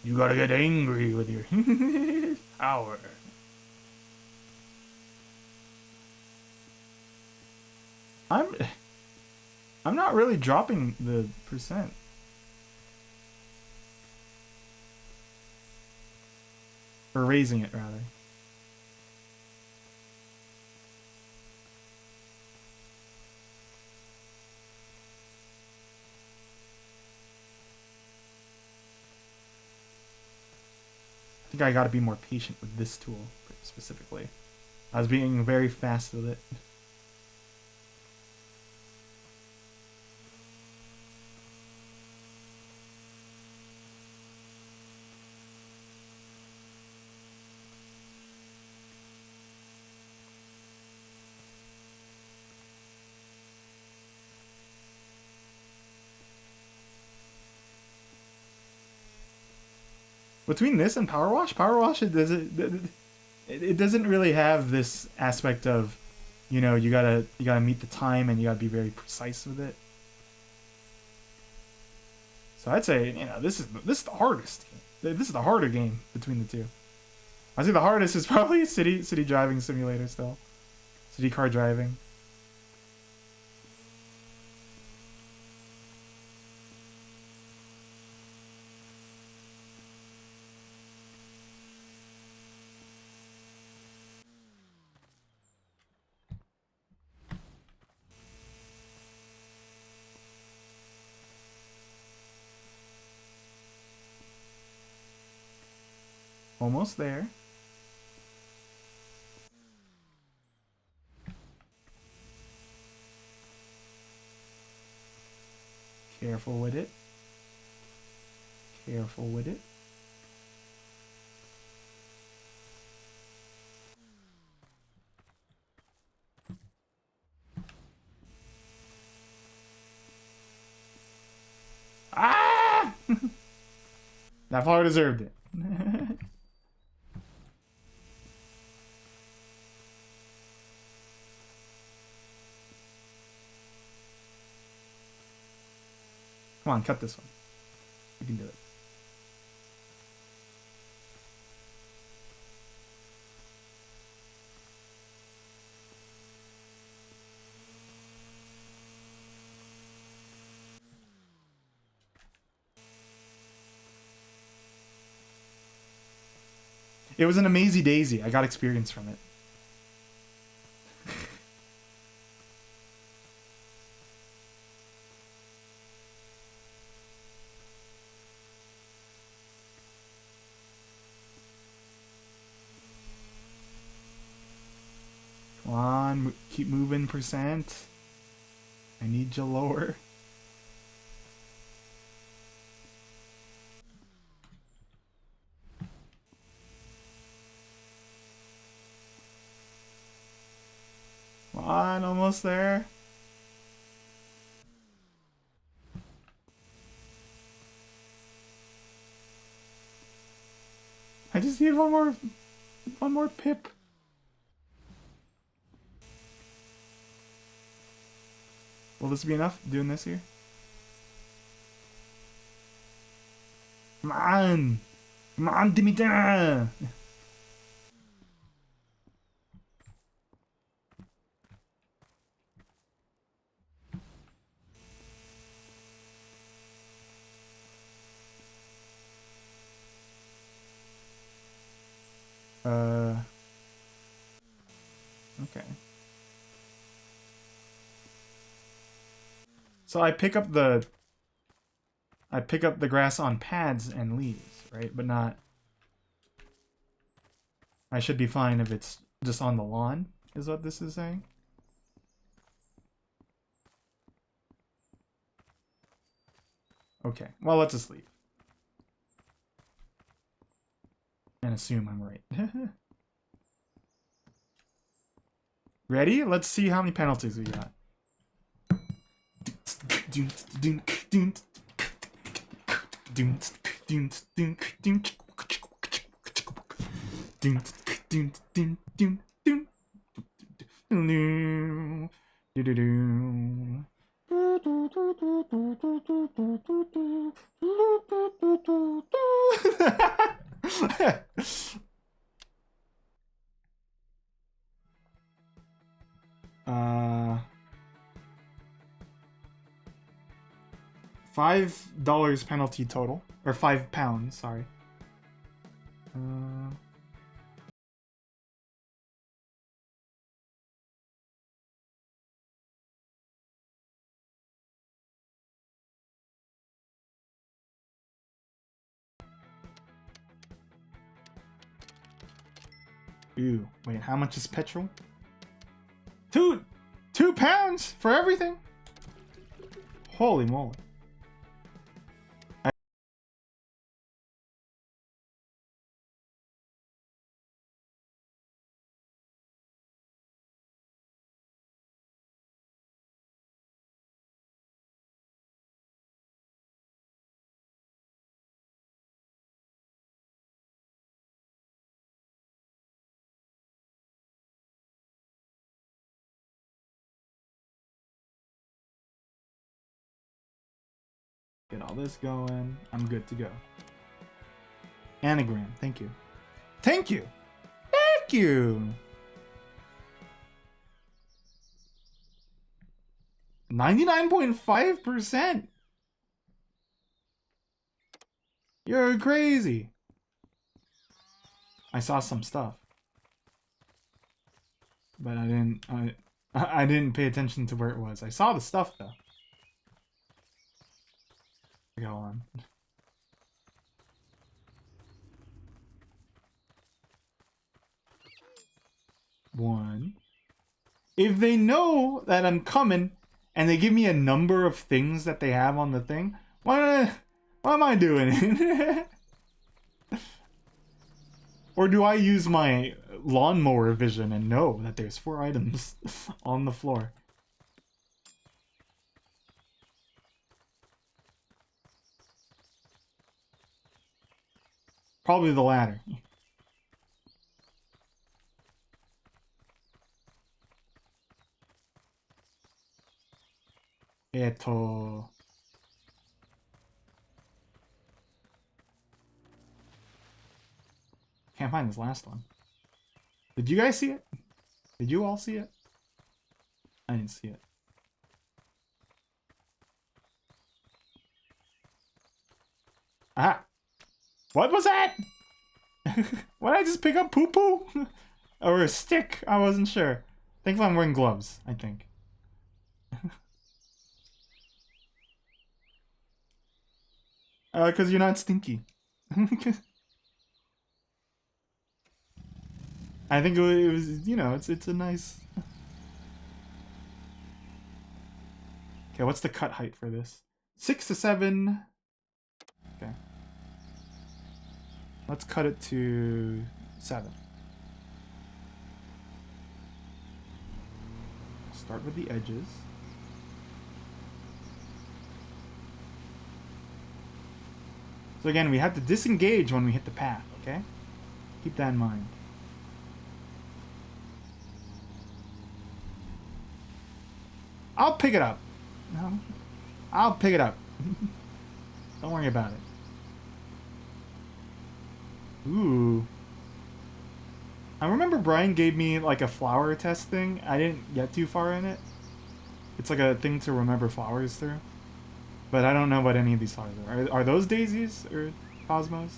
[SPEAKER 1] You gotta get angry with your power. I'm not really dropping the percent. Or raising it, rather. I think I gotta be more patient with this tool, specifically. I was being very fast with it. Between this and Power Wash it doesn't really have this aspect of, you know, you gotta meet the time and you gotta be very precise with it. So I'd say, you know, this is the hardest. This is the harder game between the two. I think the hardest is probably city driving simulator still, city car driving. Almost there. Careful with it. Careful with it. Ah! That flower deserved it. Come on, cut this one. You can do it. It was an amazing daisy. I got experience from it. Come on, keep moving, percent. I need you lower. Come on, almost there. I just need one more pip. Will this be enough doing this here? Come on! Come on, Dimitra! Okay. So I pick up the grass on pads and leaves, right? But not... I should be fine if it's just on the lawn, is what this is saying. Okay, well, let's just leave. And assume I'm right. Ready? Let's see how many penalties we got. $5 penalty total, or £5, sorry. Ew, wait, how much is petrol? £2 for everything? Holy moly. Get all this going. I'm good to go. Anagram, thank you. Thank you! Thank you! 99.5%! You're crazy! I saw some stuff. But I didn't pay attention to where it was. I saw the stuff though. Go on. one. If they know that I'm coming and they give me a number of things that they have on the thing, what am I doing? Or do I use my lawnmower vision and know that there's 4 items on the floor? Probably the latter. Eto. Can't find this last one. Did you guys see it? Did you all see it? I didn't see it. Ah! What was that? What did I just pick up? Poo-poo? Or a stick? I wasn't sure. Thankfully I'm wearing gloves, I think. Because you're not stinky. I think it was, you know, it's a nice... Okay, what's the cut height for this? 6 to 7. Okay. Let's cut it to 7. Start with the edges. So again, we have to disengage when we hit the path, okay? Keep that in mind. I'll pick it up. No, I'll pick it up. Don't worry about it. Ooh. I remember Brian gave me like a flower test thing. I didn't get too far in it. It's like a thing to remember flowers through. But I don't know what any of these flowers are. Are those daisies or cosmos?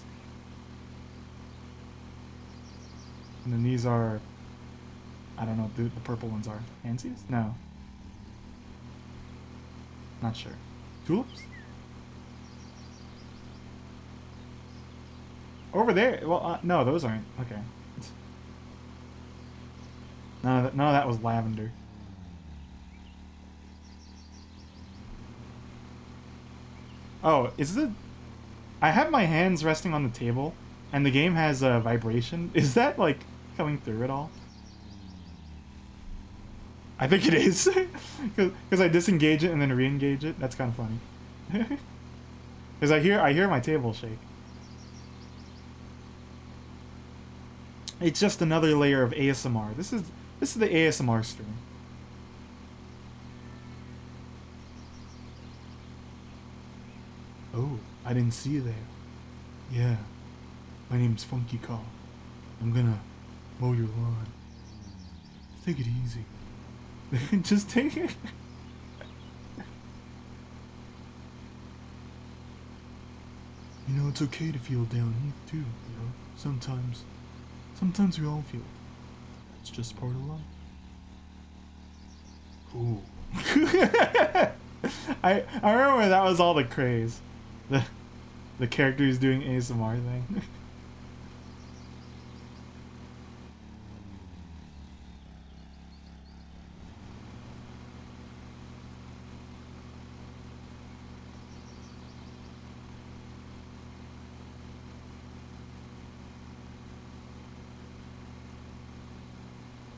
[SPEAKER 1] And then these are... I don't know what the purple ones are. Pansies? No. Not sure. Tulips? Over there? Well, no, those aren't. Okay. None of that was lavender. Oh, is the... I have my hands resting on the table, and the game has a vibration. Is that, like, coming through at all? I think it is. Because I disengage it and then re-engage it. That's kind of funny. Because I hear my table shake. It's just another layer of ASMR. This is the ASMR stream. Oh, I didn't see you there. Yeah, my name's Funky Call. I'm gonna mow your lawn. Take it easy. Just take it. You know, it's okay to feel down here too, you know? Sometimes we all feel. It's just part of life. Cool. I remember that was all the craze. The character who's doing ASMR thing.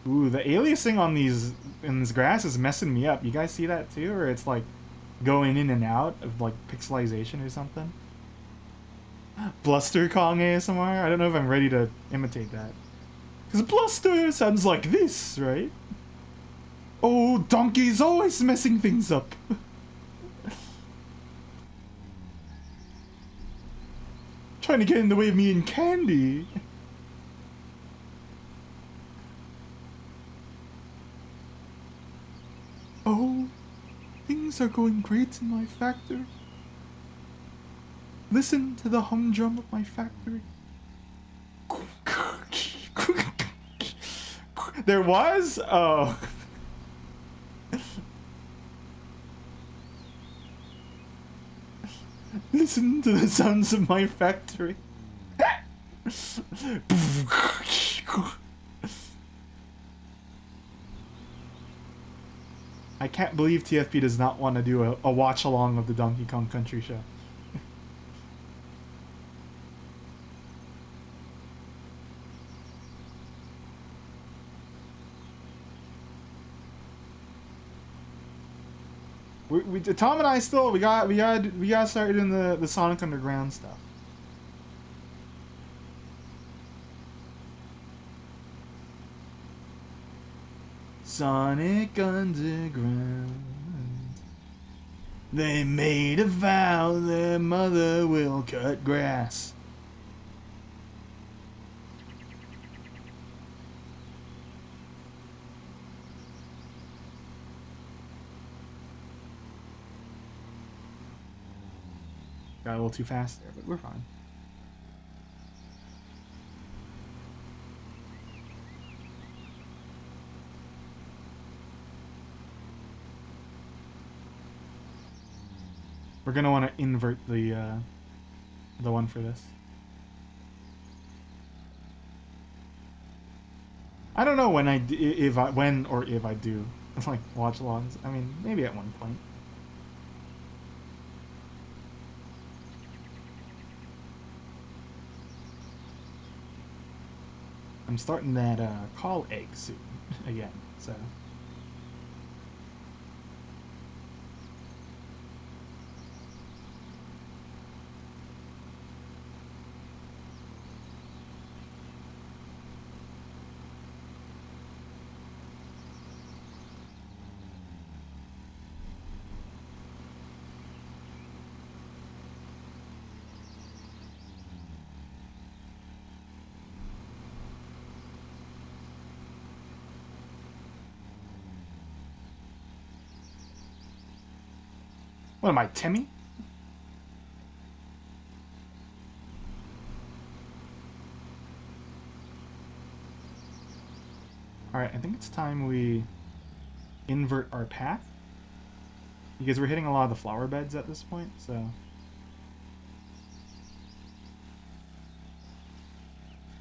[SPEAKER 1] Ooh, the aliasing on in this grass is messing me up. You guys see that too? Or it's like going in and out of like pixelization or something? Bluster Kong ASMR? I don't know if I'm ready to imitate that. Because Bluster sounds like this, right? Oh, Donkey's always messing things up. Trying to get in the way of me and Candy. Oh, things are going great in my factory. Listen to the humdrum of my factory. There was? Oh. Listen to the sounds of my factory. I can't believe TFP does not want to do a watch along of the Donkey Kong Country show. Tom and I still we got started in the Sonic Underground stuff. Sonic Underground. They made a vow their mother will cut grass. Got a little too fast there, but we're fine. We're gonna want to invert the one for this. I don't know when if I do like watch alongs. I mean, maybe at one point. I'm starting that call egg soon again, so. What am I, Timmy? Alright, I think it's time we invert our path. Because we're hitting a lot of the flower beds at this point, so...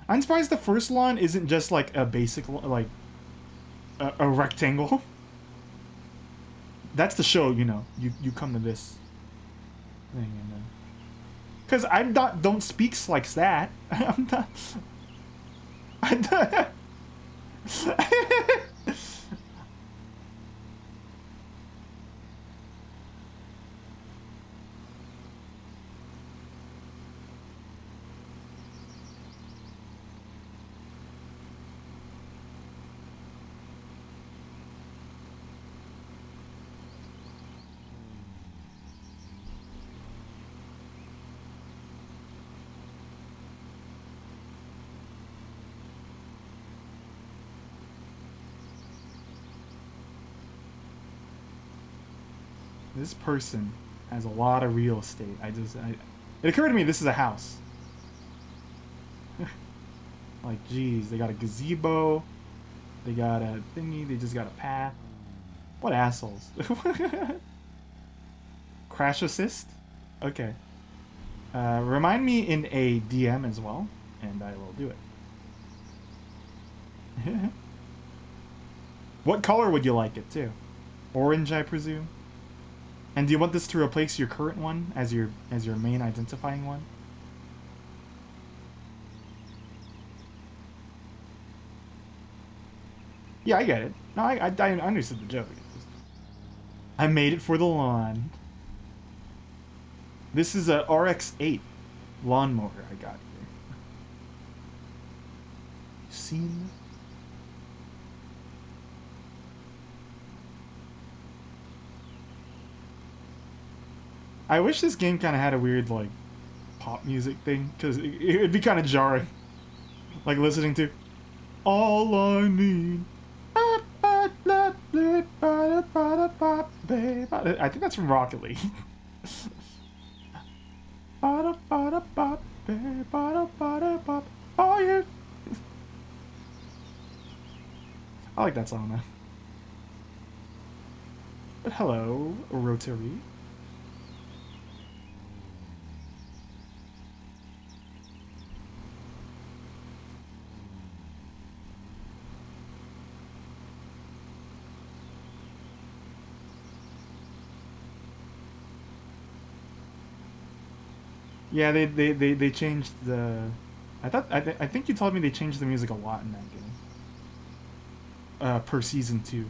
[SPEAKER 1] I'm surprised the first lawn isn't just like a basic, like, a rectangle. That's the show, you know. You come to this thing and then... Because I'm not, don't speaks like that. I'm not... This person has a lot of real estate. It occurred to me this is a house. Like, geez, they got a gazebo. They got a thingy. They just got a path. What assholes. Crash assist? Okay. Remind me in a DM as well, and I will do it. What color would you like it too? Orange, I presume? And do you want this to replace your current one as your main identifying one? Yeah, I get it. No, I understood the joke. I made it for the lawn. This is a RX-8 lawnmower I got here. Seen? I wish this game kind of had a weird, like, pop music thing, because it'd be kind of jarring. Like listening to All I Need. I think that's from Rocket League. Oh, yeah. I like that song, man. But hello, Rotary. Yeah, they changed the. I think you told me they changed the music a lot in that game. Per season 2.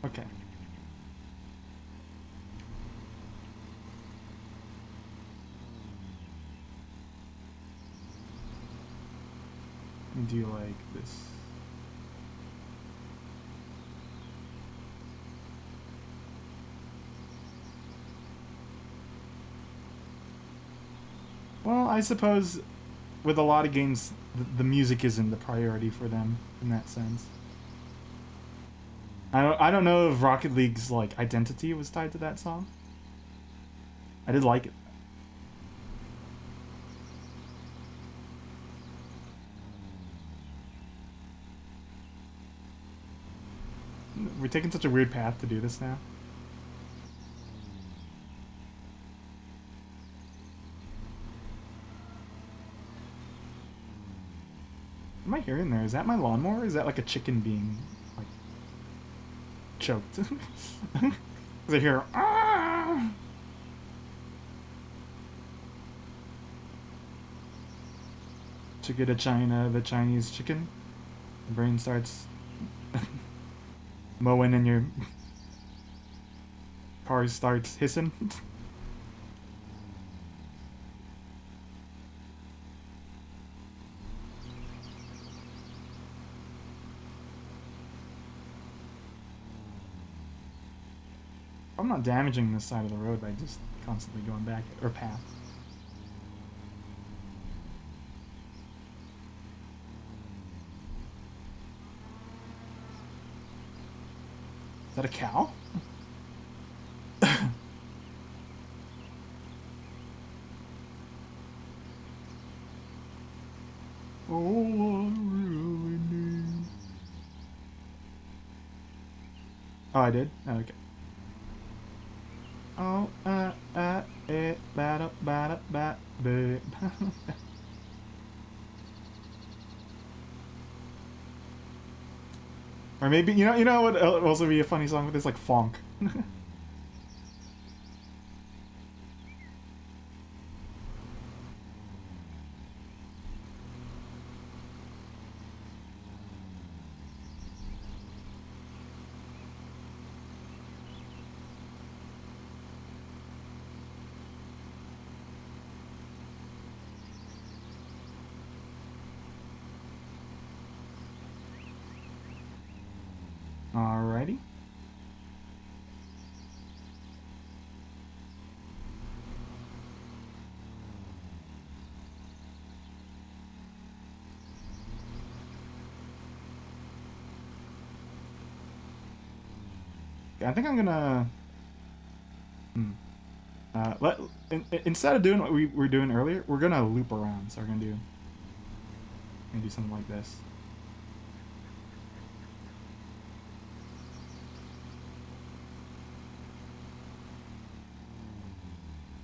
[SPEAKER 1] Okay. Do you like this? Well, I suppose with a lot of games, the music isn't the priority for them in that sense. I don't know if Rocket League's like identity was tied to that song. I did like it. We're taking such a weird path to do this now. What am I hearing there? Is that my lawnmower? Or is that like a chicken being like choked? Because I hear ah! Chicken to China, the Chinese chicken. The brain starts mowing and your car starts hissing. I'm not damaging this side of the road by just constantly going back or path. Is that a cow? Oh, I really need. Oh, I did? Oh, okay. Oh, or maybe you know what would also be a funny song with this like funk. Alrighty. I think I'm gonna. Instead of doing what we were doing earlier, we're gonna loop around. So we're gonna do something like this.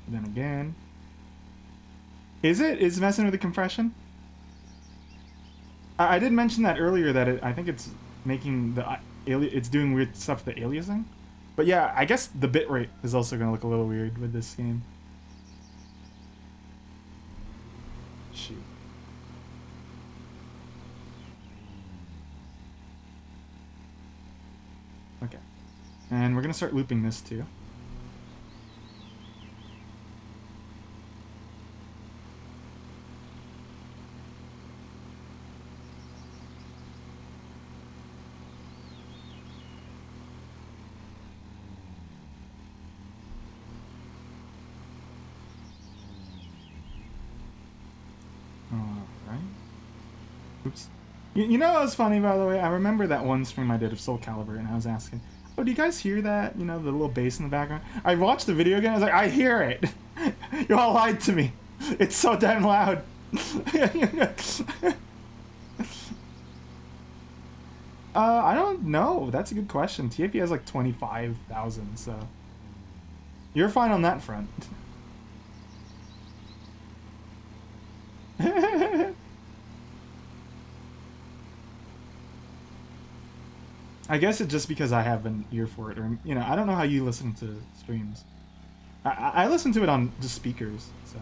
[SPEAKER 1] Then again, is messing with the compression? I did mention that earlier that I think it's making it's doing weird stuff with the aliasing. But yeah, I guess the bitrate is also going to look a little weird with this game. Shoot. Okay. And we're going to start looping this too. Oops. You know what was funny, by the way? I remember that one stream I did of Soul Calibur, and I was asking, oh, do you guys hear that? You know, the little bass in the background? I watched the video again, I was like, I hear it! You all lied to me! It's so damn loud! I don't know. That's a good question. TAP has like 25,000, so you're fine on that front. I guess it's just because I have an ear for it, or I don't know how you listen to streams. I listen to it on just speakers, so.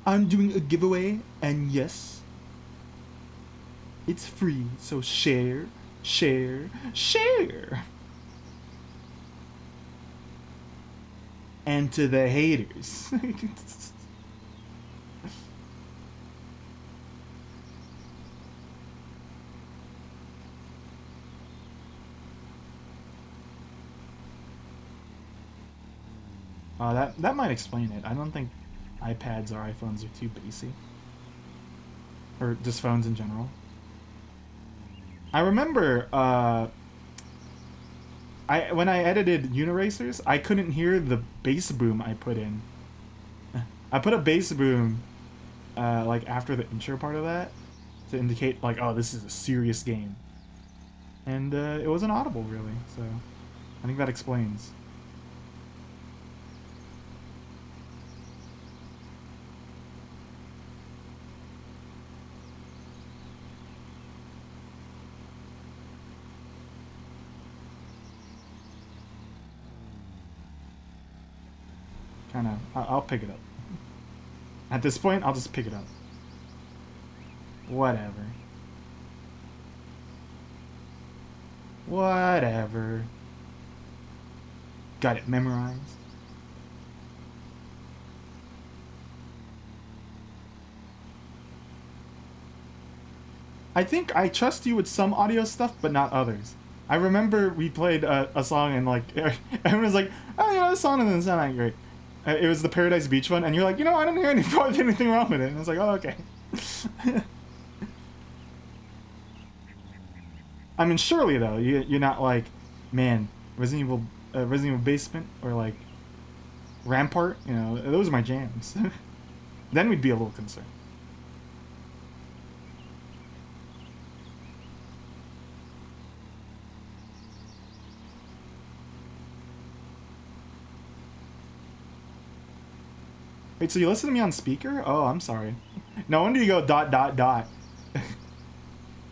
[SPEAKER 1] I'm doing a giveaway, and yes, it's free, so share, share, share. And to the haters. That might explain it. I don't think iPads or iPhones are too basic. Or just phones in general. I remember, when I edited Uniracers, I couldn't hear the bass boom I put in. I put a bass boom, like, after the intro part of that, to indicate, like, oh, this is a serious game. And, it wasn't audible, really, so I think that explains. I'll pick it up. At this point, I'll just pick it up. Whatever. Whatever. Got it memorized. I think I trust you with some audio stuff, but not others. I remember we played a song and like everyone was like, "Oh, this song doesn't sound that great." It was the Paradise Beach one, and you're like, I don't hear anything wrong with it. And I was like, oh, okay. I mean, surely though, you're not like, man, Resident Evil Basement or like Rampart. Those are my jams. Then we'd be a little concerned. Wait, so you listen to me on speaker? Oh, I'm sorry. No wonder you go ...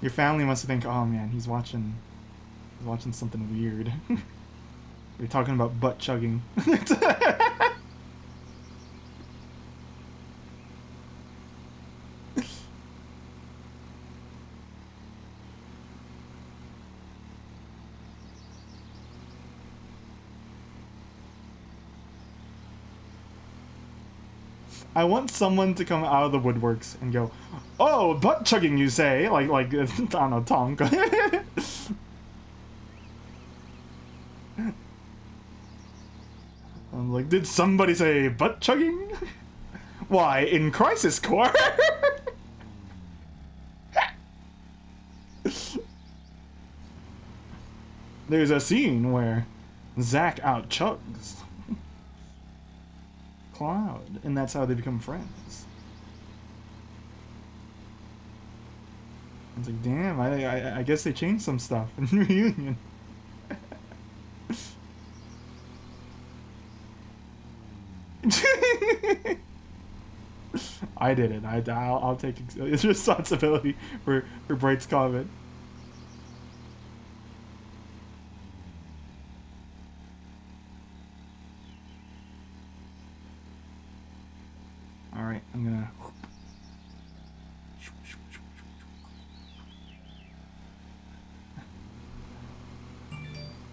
[SPEAKER 1] Your family must think, oh man, he's watching something weird. We're talking about butt chugging. I want someone to come out of the woodworks and go, "Oh, butt chugging, you say?" Like I don't know, Tonk. I'm like, did somebody say butt chugging? Why, in Crisis Core? There's a scene where Zack out chugs Cloud, and that's how they become friends. I was like, damn, I guess they changed some stuff in Reunion. I did it. I'll take responsibility for Bright's comment. Alright, I'm gonna...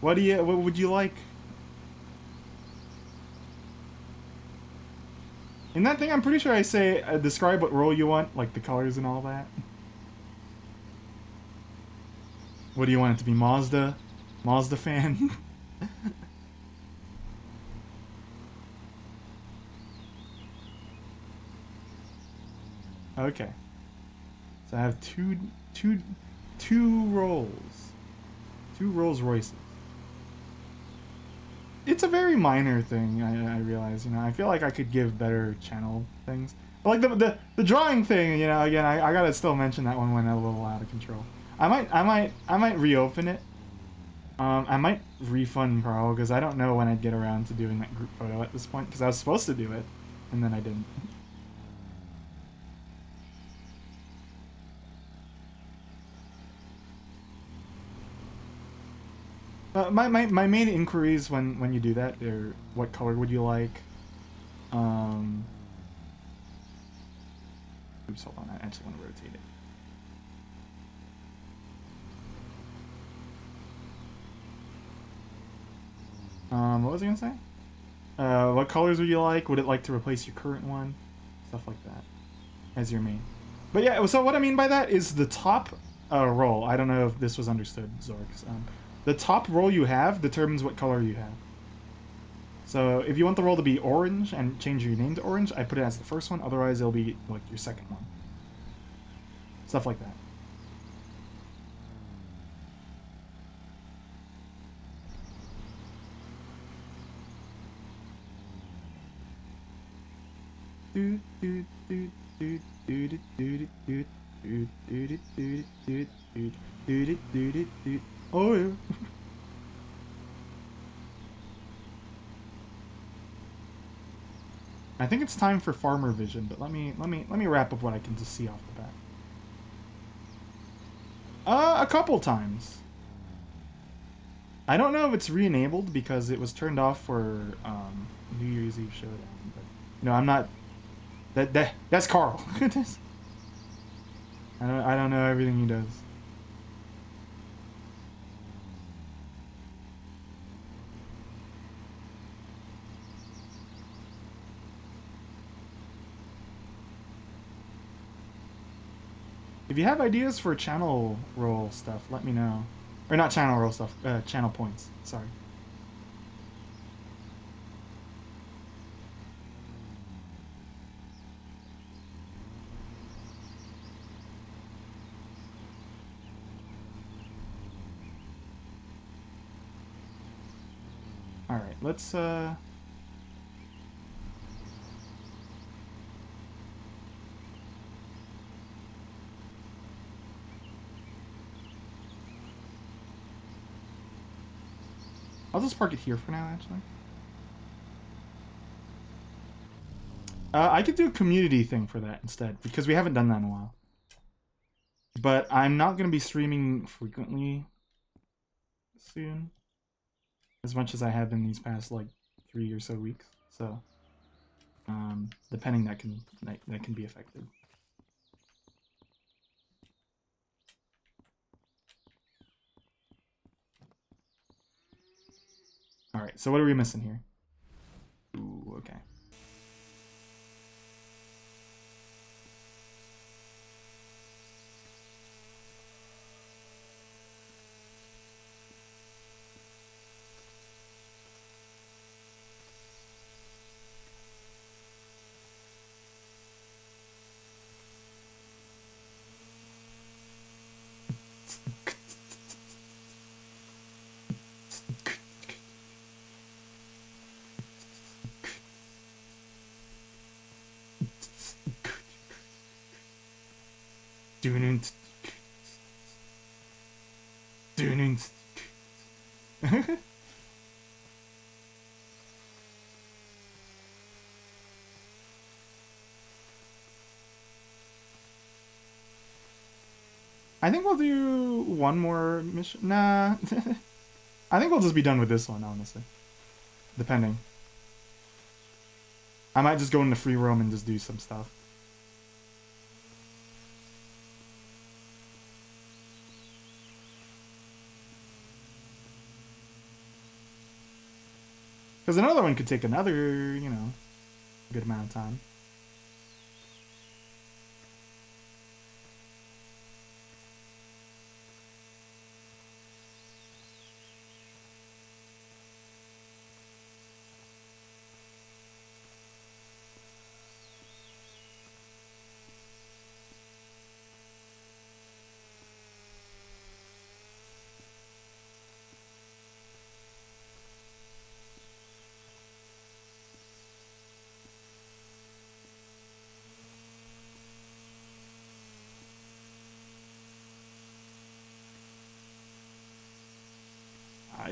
[SPEAKER 1] What would you like? In that thing, I'm pretty sure I say, describe what role you want, like the colors and all that. What do you want it to be, Mazda? Mazda fan? Okay. So I have two Rolls. Two Rolls Royces. it's a very minor thing. I realize, you know, I feel like I could give better channel things. But like the drawing thing, you know, again, I gotta still mention that one went a little out of control. I might reopen it. I might refund Carl because I don't know when I'd get around to doing that group photo at this point because I was supposed to do it and then I didn't. My main inquiries when you do that are what color would you like? Um, oops, hold on. I actually want to rotate it. What was I gonna say? What colors would you like? Would it like to replace your current one? Stuff like that as your main. But yeah, so what I mean by that is the top roll. I don't know if this was understood, Zorks. The top roll you have determines what color you have. So if you want the roll to be orange and change your name to orange, I put it as the first one. Otherwise, it'll be like your second one. Stuff like that. Oh yeah. I think it's time for farmer vision, but let me wrap up what I can just see off the bat. A couple times. I don't know if it's re-enabled because it was turned off for New Year's Eve Showdown, but you know, I'm not. That's Carl. I don't know everything he does. If you have ideas for channel roll stuff, let me know. Or not channel roll stuff, channel points. Sorry. Alright, let's I'll just park it here for now, actually. I could do a community thing for that instead, because we haven't done that in a while. But I'm not going to be streaming frequently soon. As much as I have in these past, like, 3 or so weeks. So, depending, that can be affected. Alright, so what are we missing here? Ooh, okay. I think we'll do one more mission. Nah. I think we'll just be done with this one, honestly. Depending. I might just go into free roam and just do some stuff. Because another one could take another, you know, good amount of time.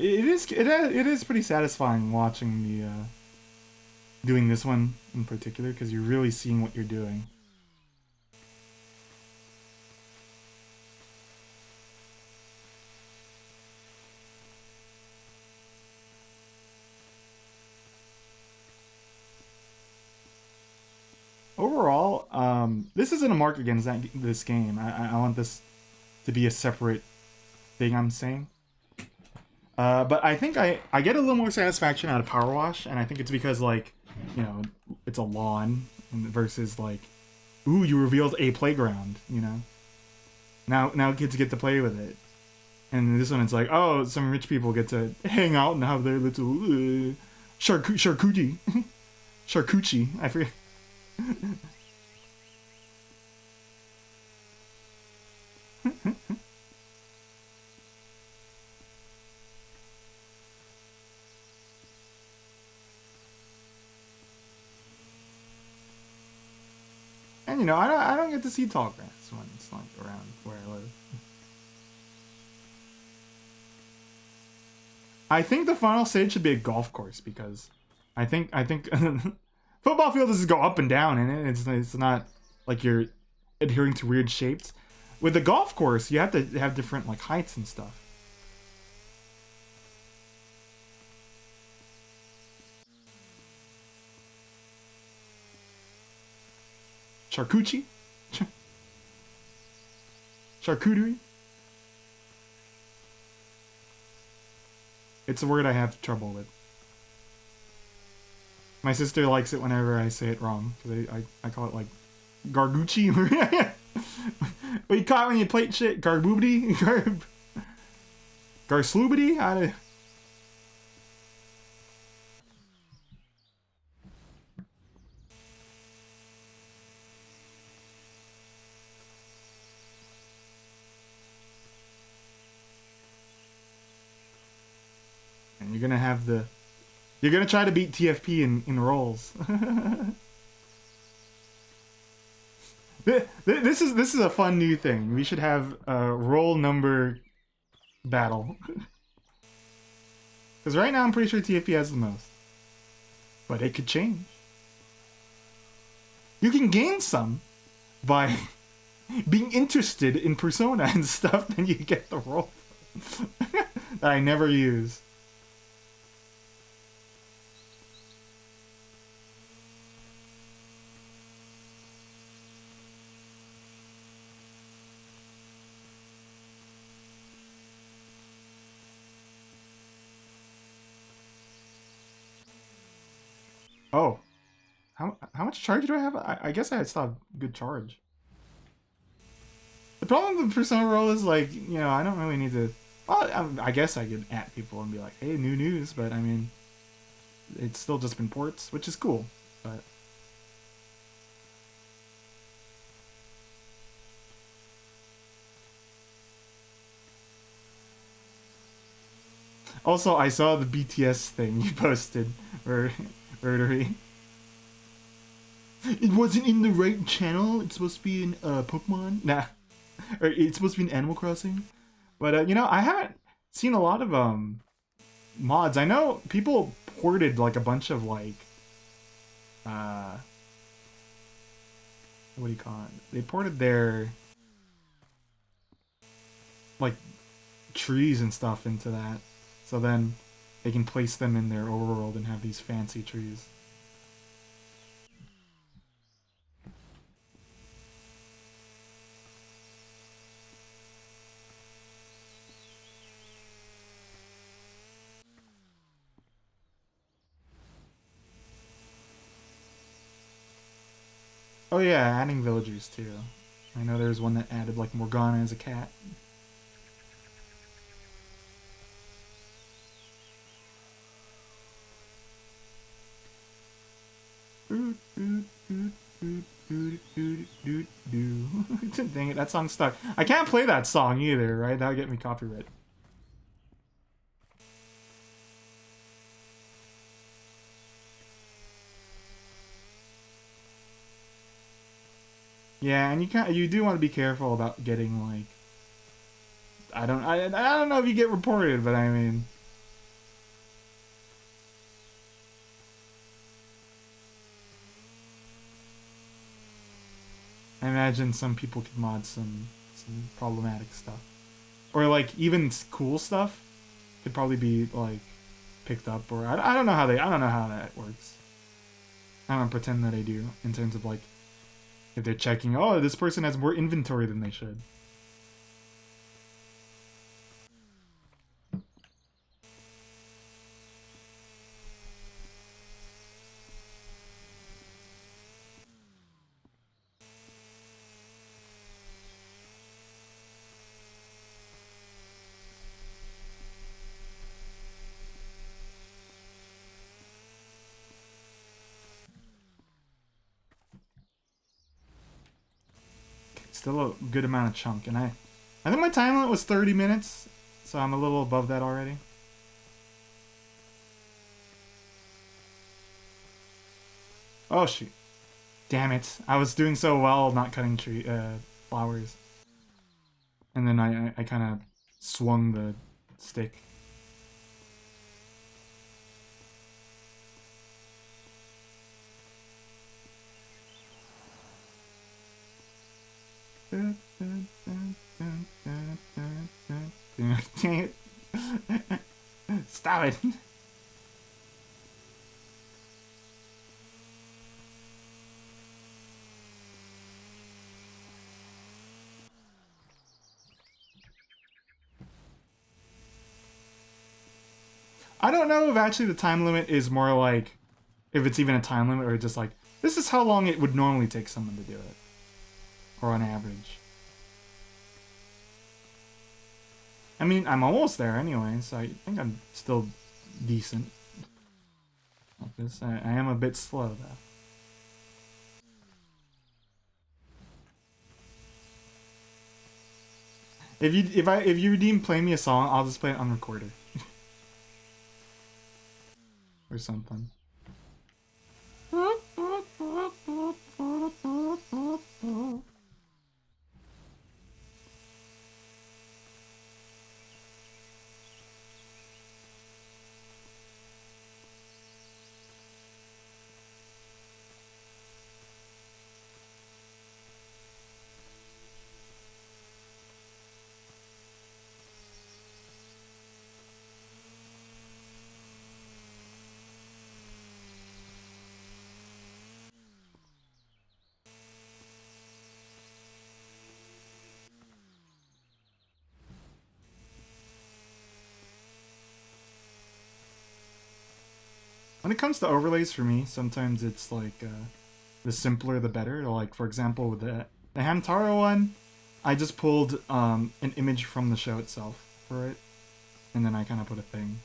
[SPEAKER 1] it is pretty satisfying watching the doing this one in particular because you're really seeing what you're doing. Overall, this isn't a mark against this game. I want this to be a separate thing I'm saying. But I think I get a little more satisfaction out of Power Wash, and I think it's because, like, you know, it's a lawn versus, like, ooh, you revealed a playground, you know? Now kids get to play with it. And this one, it's like, oh, some rich people get to hang out and have their little charcuterie. Charcuterie, I forget. And you know, I don't get to see tall grass when it's like around where I live. I think the final stage should be a golf course because I think football field does go up and down in it. It's not like you're adhering to weird shapes. With the golf course, you have to have different like heights and stuff. Charcuterie? Charcuterie? It's a word I have trouble with. My sister likes it whenever I say it wrong. Cause I call it like Gargucci. What you call it when you plate shit? Garboobity? Garsloobity? And you're gonna have the... You're gonna try to beat TFP in rolls. This is a fun new thing. We should have a roll number battle. Because right now I'm pretty sure TFP has the most. But it could change. You can gain some by being interested in Persona and stuff, then you get the roll that I never use. Oh. How much charge do I have? I guess I still have good charge. The problem with Persona Roll is, like, you know, I don't really need to... Well, I guess I could at people and be like, hey, new news, but I mean... It's still just been ports, which is cool, but... Also, I saw the BTS thing you posted, Verdery. It wasn't in the right channel. It's supposed to be in Pokemon. Nah, or it's supposed to be in Animal Crossing. But you know, I haven't seen a lot of mods. I know people ported like a bunch of like what do you call it? They ported their like trees and stuff into that, so then they can place them in their overworld and have these fancy trees. Oh yeah, adding villagers too. I know there's one that added like Morgana as a cat. Dang it, that song's stuck. I can't play that song either, right? That would get me copyright. Yeah, and you do want to be careful about getting like I don't know if you get reported, but I mean I imagine some people could mod some problematic stuff. Or like even cool stuff could probably be like picked up, or I don't know how I don't know how that works. I don't pretend that I do in terms of like if they're checking, oh, this person has more inventory than they should. Still a good amount of chunk, and I think my time limit was 30 minutes, so I'm a little above that already. Oh shoot. Damn it. I was doing so well not cutting flowers. And then I kind of swung the stick. Stop it. I don't know if actually the time limit is more like, if it's even a time limit, or just like, this is how long it would normally take someone to do it. Or on average. I mean, I'm almost there anyway, so I think I'm still decent at this. I am a bit slow, though. If you redeem Play Me a Song, I'll just play it on recorder. Or something. When it comes to overlays for me, sometimes it's like the simpler the better. Like for example, with the Hamtaro one, I just pulled an image from the show itself for it, and then I kind of put a thing.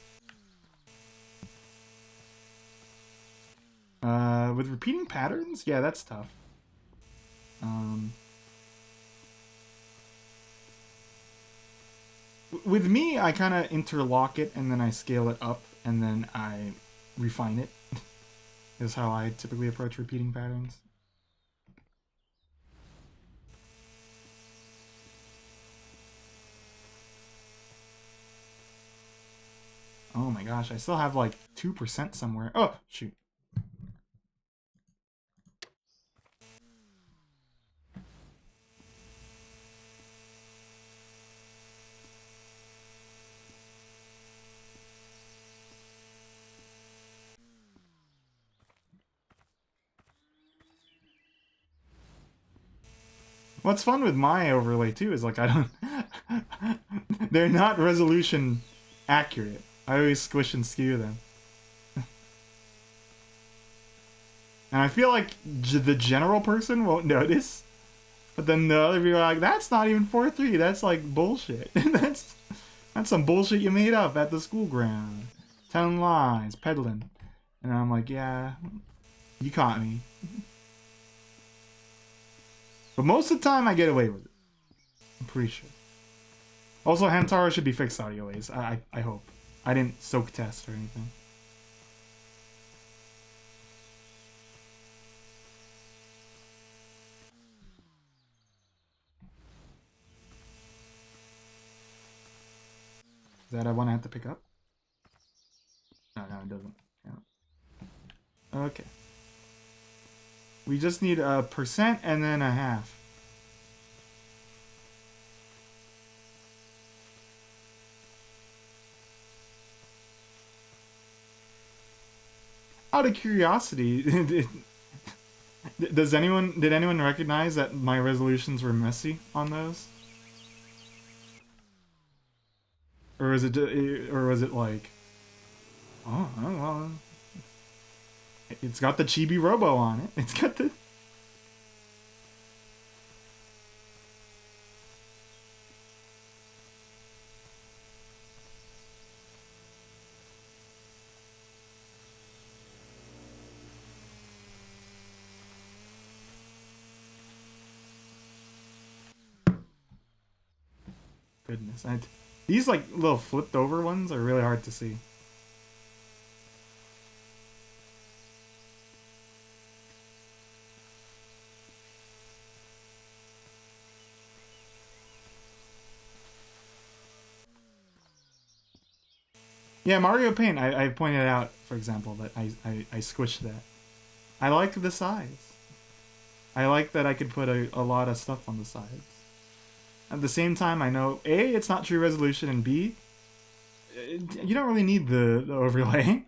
[SPEAKER 1] With repeating patterns, yeah, that's tough. With me, I kind of interlock it and then I scale it up and then I refine it. Is how I typically approach repeating patterns. Oh my gosh, I still have like 2% somewhere. Oh, shoot. What's fun with my overlay too is like I don't... They're not resolution accurate. I always squish and skew them. And I feel like the general person won't notice. But then the other people are like, that's not even 4-3. That's like bullshit. that's some bullshit you made up at the school ground. Telling lies, peddling. And I'm like, yeah, you caught me. But most of the time, I get away with it. I'm pretty sure. Also, Hamtaro should be fixed audio-ways. I hope. I didn't soak test or anything. Is that one I have to pick up? No, it doesn't. Yeah. Okay. We just need a percent and then a half. Out of curiosity, did anyone recognize that my resolutions were messy on those? Or was it like, oh well, it's got the Chibi Robo on it. It's got the goodness. These like little flipped over ones are really hard to see. Yeah, Mario Paint, I pointed out, for example, that I squished that. I like the size. I like that I could put a lot of stuff on the sides. At the same time, I know, A, it's not true resolution, and B, you don't really need the overlay.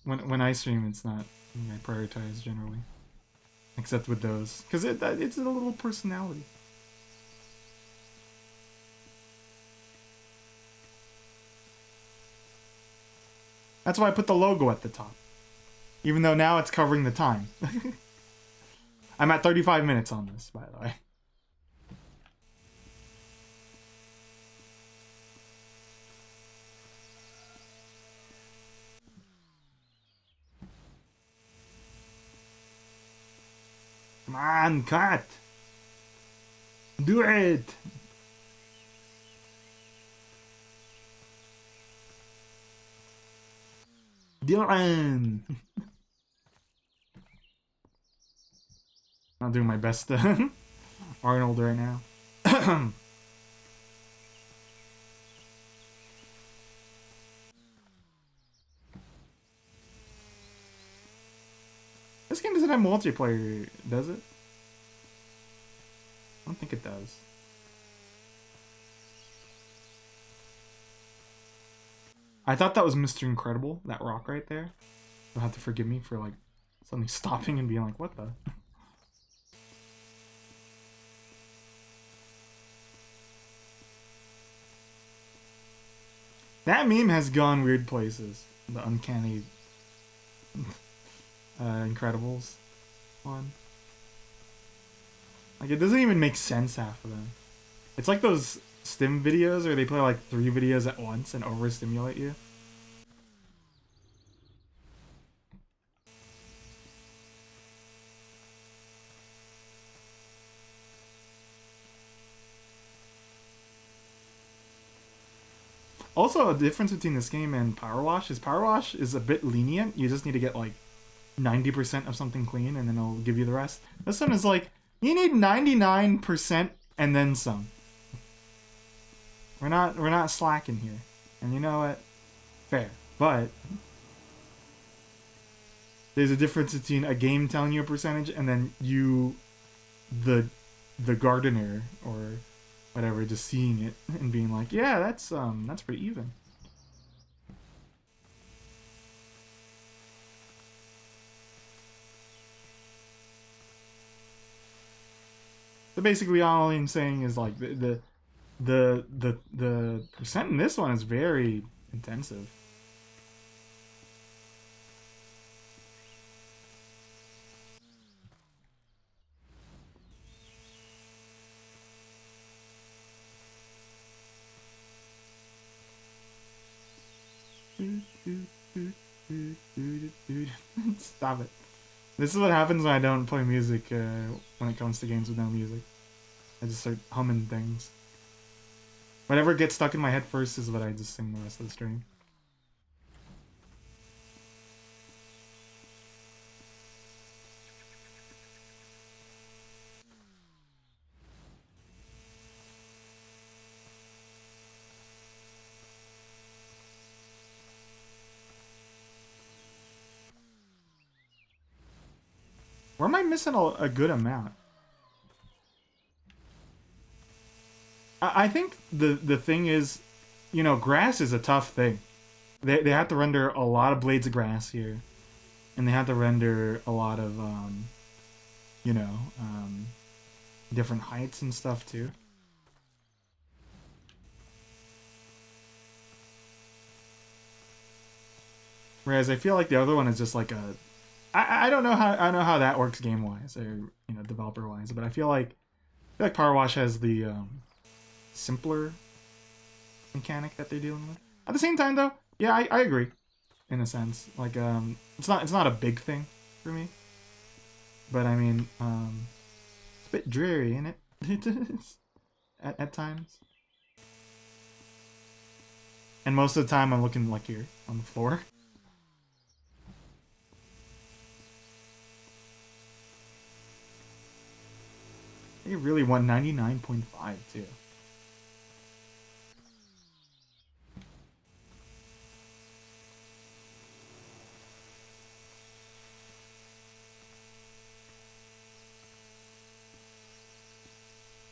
[SPEAKER 1] When I stream, it's not I prioritize generally. Except with those. Because it's a little personality. That's why I put the logo at the top. Even though now it's covering the time. I'm at 35 minutes on this, by the way. Come on, cut! Do it! Dylan! I'm doing my best Arnold right now. This game doesn't have multiplayer, does it? I don't think it does. I thought that was Mr. Incredible, that rock right there. You'll have to forgive me for like suddenly stopping and being like, what the? That meme has gone weird places. The uncanny Incredibles one. Like, it doesn't even make sense, half of them. It's like those stim videos where they play like 3 videos at once and overstimulate you. Also, a difference between this game and Power Wash is a bit lenient. You just need to get like 90% of something clean and then it'll give you the rest. This one is like, you need 99% and then some. We're not slacking here. And you know what? Fair. But there's a difference between a game telling you a percentage and then you, the gardener or whatever, just seeing it and being like, yeah, that's pretty even. So basically, all I'm saying is like the percent in this one is very intensive. Stop it. This is what happens when I don't play music when it comes to games with no music. I just start humming things. Whatever gets stuck in my head first is what I just sing the rest of the stream. Or am I missing a good amount? I think the thing is, you know, grass is a tough thing. they have to render a lot of blades of grass here, and they have to render a lot of you know, different heights and stuff too. Whereas I feel like the other one is just like a, I don't know how that works game wise or developer wise, but I feel like Power Wash has the simpler mechanic that they're dealing with. At the same time though, yeah, I agree in a sense. Like it's not a big thing for me, but I mean it's a bit dreary, isn't it? at times. And most of the time I'm looking like here on the floor. They really won 99.5 too.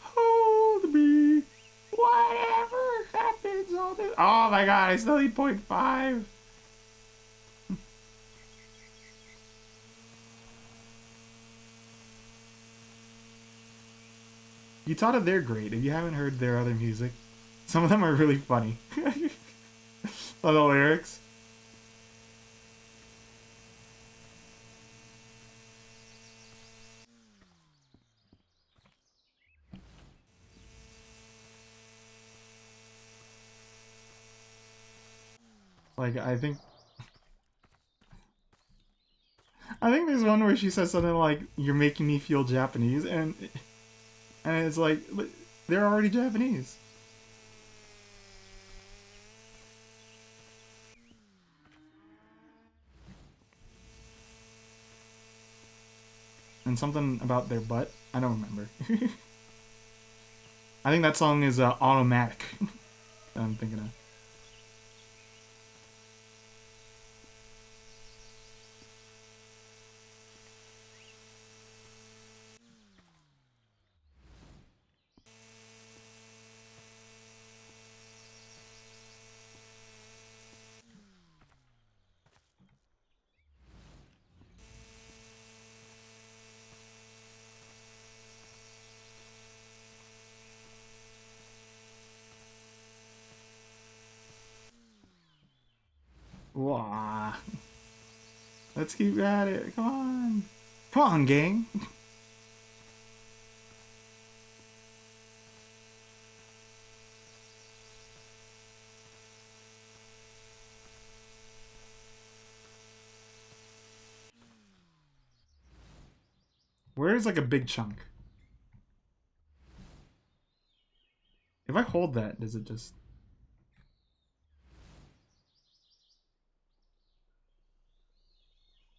[SPEAKER 1] Hold me. Whatever happens, all this. Oh my god, I still need 0.5. You thought of they're great. If you haven't heard their other music, some of them are really funny. The lyrics. Like I think there's one where she says something like, "You're making me feel Japanese," and it's like, they're already Japanese. And something about their butt. I don't remember. I think that song is Automatic. That I'm thinking of. Wah. Let's keep at it. Come on. Come on, gang. Where's like a big chunk? If I hold that, does it just...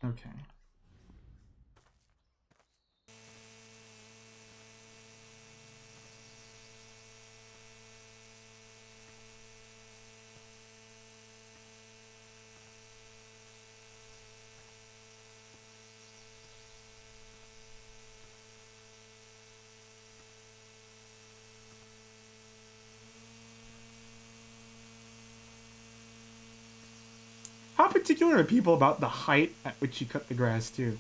[SPEAKER 1] Okay. How particular are people about the height at which you cut the grass too?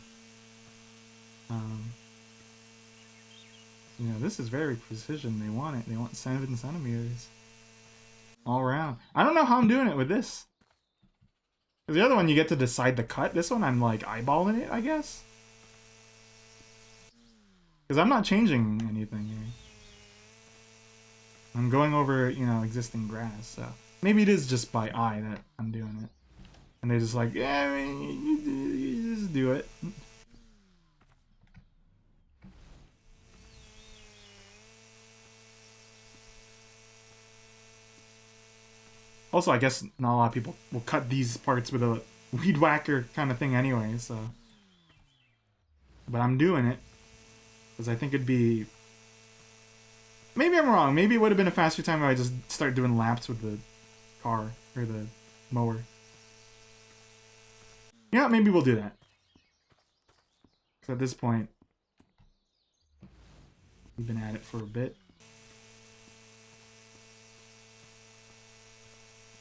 [SPEAKER 1] This is very precision. They want it. They want 7 centimeters all around. I don't know how I'm doing it with this. Because the other one, you get to decide the cut. This one, I'm like eyeballing it, I guess. Because I'm not changing anything here. I'm going over, existing grass. So maybe it is just by eye that I'm doing it. And they're just like, yeah, I mean, you just do it. Also, I guess not a lot of people will cut these parts with a weed whacker kind of thing anyway, so. But I'm doing it. Because I think it'd be... Maybe I'm wrong. Maybe it would have been a faster time if I just started doing laps with the car, or the mower. Yeah, maybe we'll do that. Because at this point, we've been at it for a bit.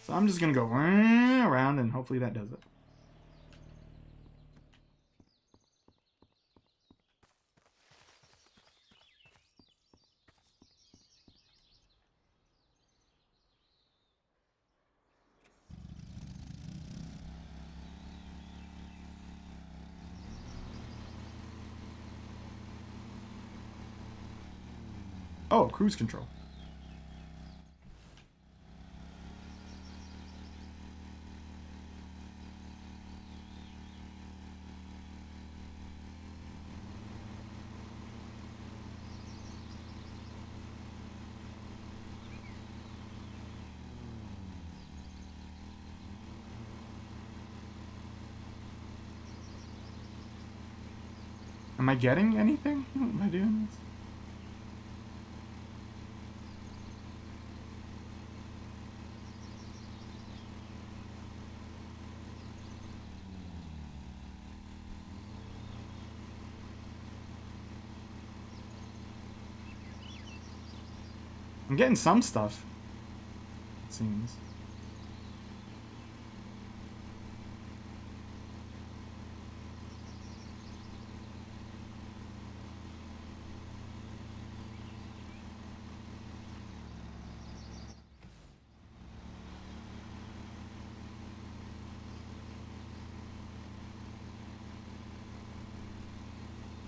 [SPEAKER 1] So So I'm just gonna go around and hopefully that does it. Oh, cruise control. Am I getting anything by doing this? I'm getting some stuff, it seems.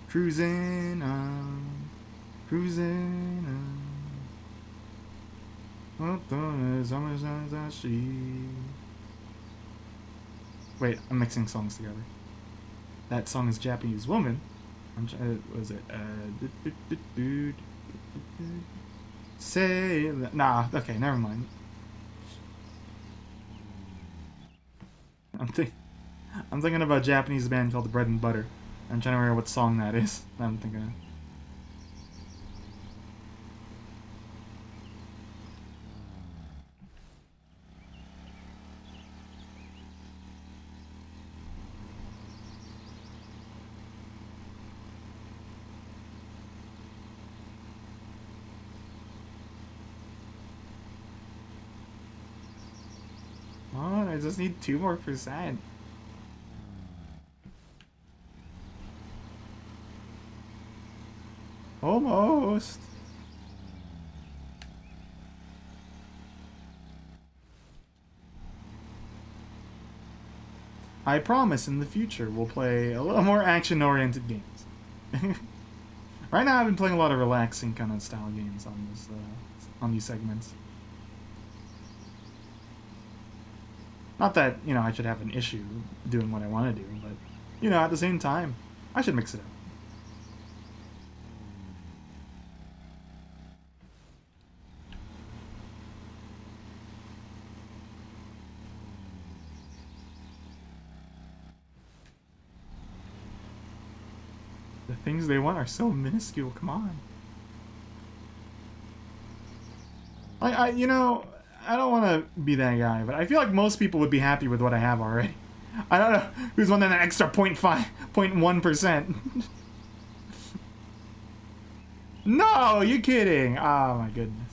[SPEAKER 1] Cruising on, cruising on. Wait, I'm mixing songs together. That song is Japanese Woman. Was it? Say nah. Okay, never mind. I'm thinking about a Japanese band called Bread and Butter. I'm trying to remember what song that is. I'm thinking of. Oh, I just need 2% more. Almost. I promise in the future we'll play a little more action-oriented games. Right now I've been playing a lot of relaxing kind of style games on these segments. Not that, I should have an issue doing what I want to do, but, at the same time, I should mix it up. The things they want are so minuscule, come on. I don't want to be that guy, but I feel like most people would be happy with what I have already. I don't know who's wanting an extra 0.1%. No, you're kidding. Oh my goodness.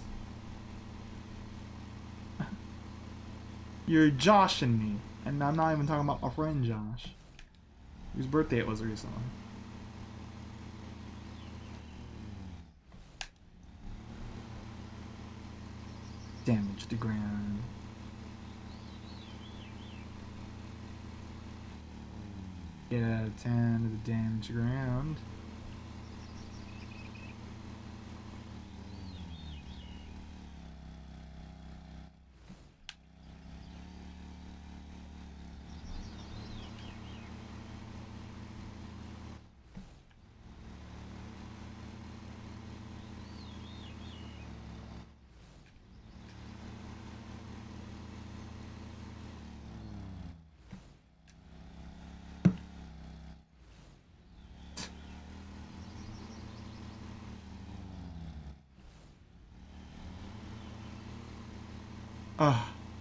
[SPEAKER 1] You're joshing me. And I'm not even talking about my friend Josh, whose birthday it was recently. Damage to ground. Get out of 10 to the damage ground.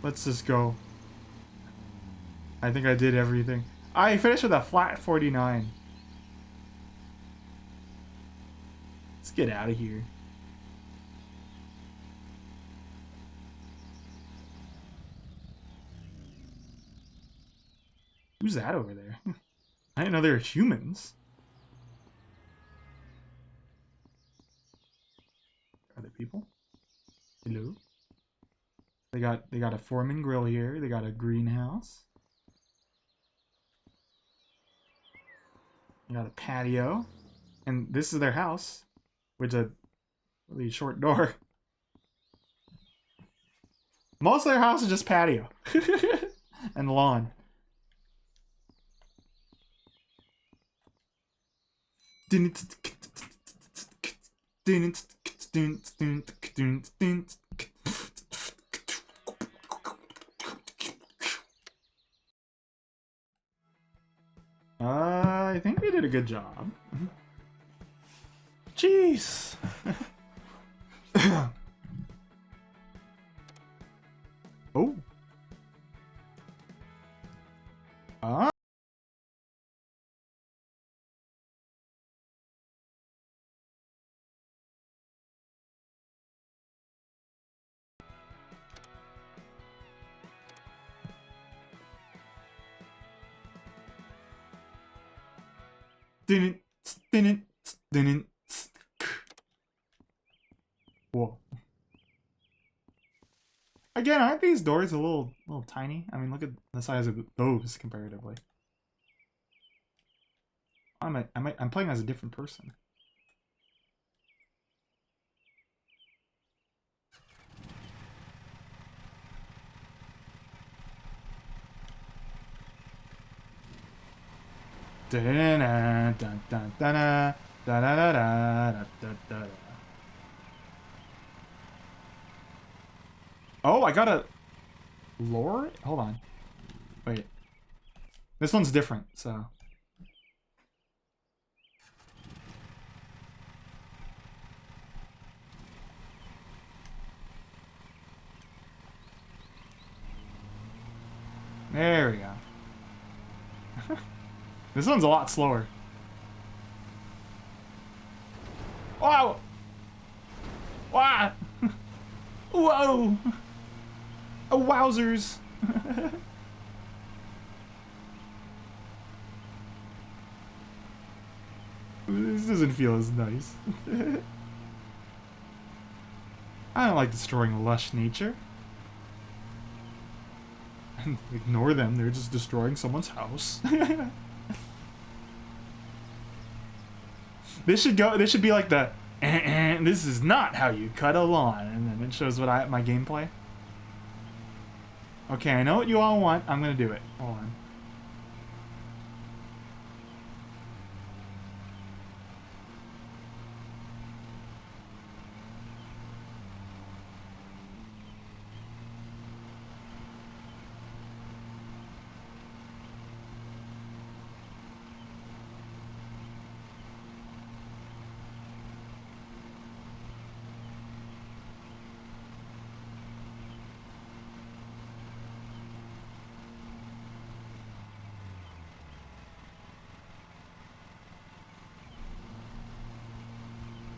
[SPEAKER 1] Let's just go. I think I did everything. I finished with a flat 49. Let's get out of here. Who's that over there? I didn't know they were humans. Other people? Hello? They got a Foreman grill here. They got a greenhouse. They got a patio. And this is their house. With a really short door. Most of their house is just patio. And lawn. I think they did a good job. Jeez. Oh. Ah. Whoa. Again, aren't these doors a little tiny? I mean, look at the size of those comparatively. I'm playing as a different person. Oh, I gotta lower it? Hold on. Wait. This one's different, so. There we go. This one's a lot slower. Wow! Wow! Whoa! Oh, wowzers! This doesn't feel as nice. I don't like destroying lush nature. Ignore them, they're just destroying someone's house. This should be like the this is not how you cut a lawn, and then it shows my gameplay. Okay, I know what you all want. I'm gonna do it. Hold on.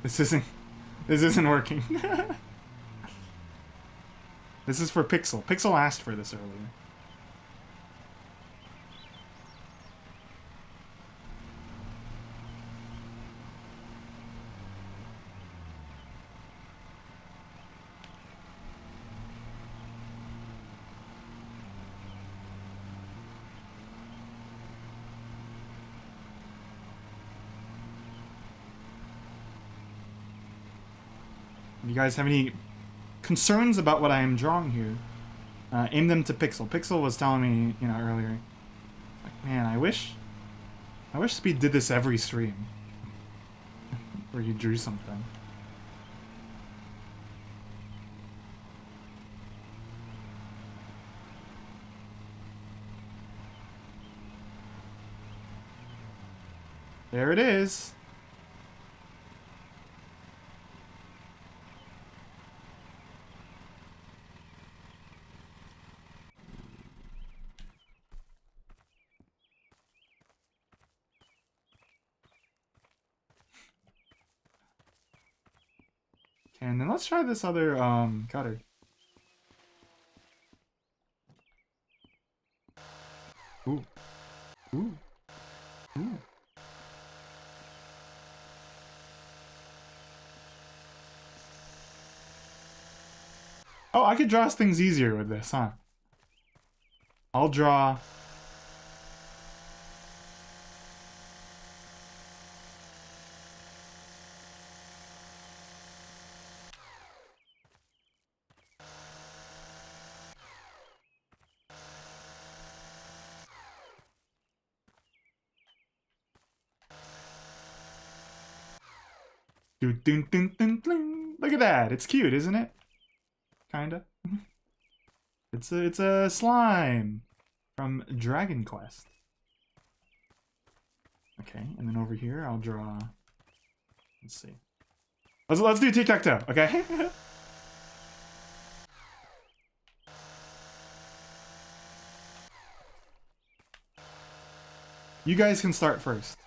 [SPEAKER 1] This isn't working. This is for Pixel. Pixel asked for this earlier. You guys have any concerns about what I am drawing here? Aim them to Pixel. Pixel was telling me, earlier. Like, man, I wish Speed did this every stream. Where you drew something. There it is. And then let's try this other cutter. Ooh. Oh, I could draw things easier with this, huh? I'll draw... Dun, dun, dun, dun, dun. Look at that. It's cute, isn't it? Kinda. It's a slime from Dragon Quest. Okay, and then over here I'll draw. Let's see. Let's do tic-tac-toe, okay? You guys can start first.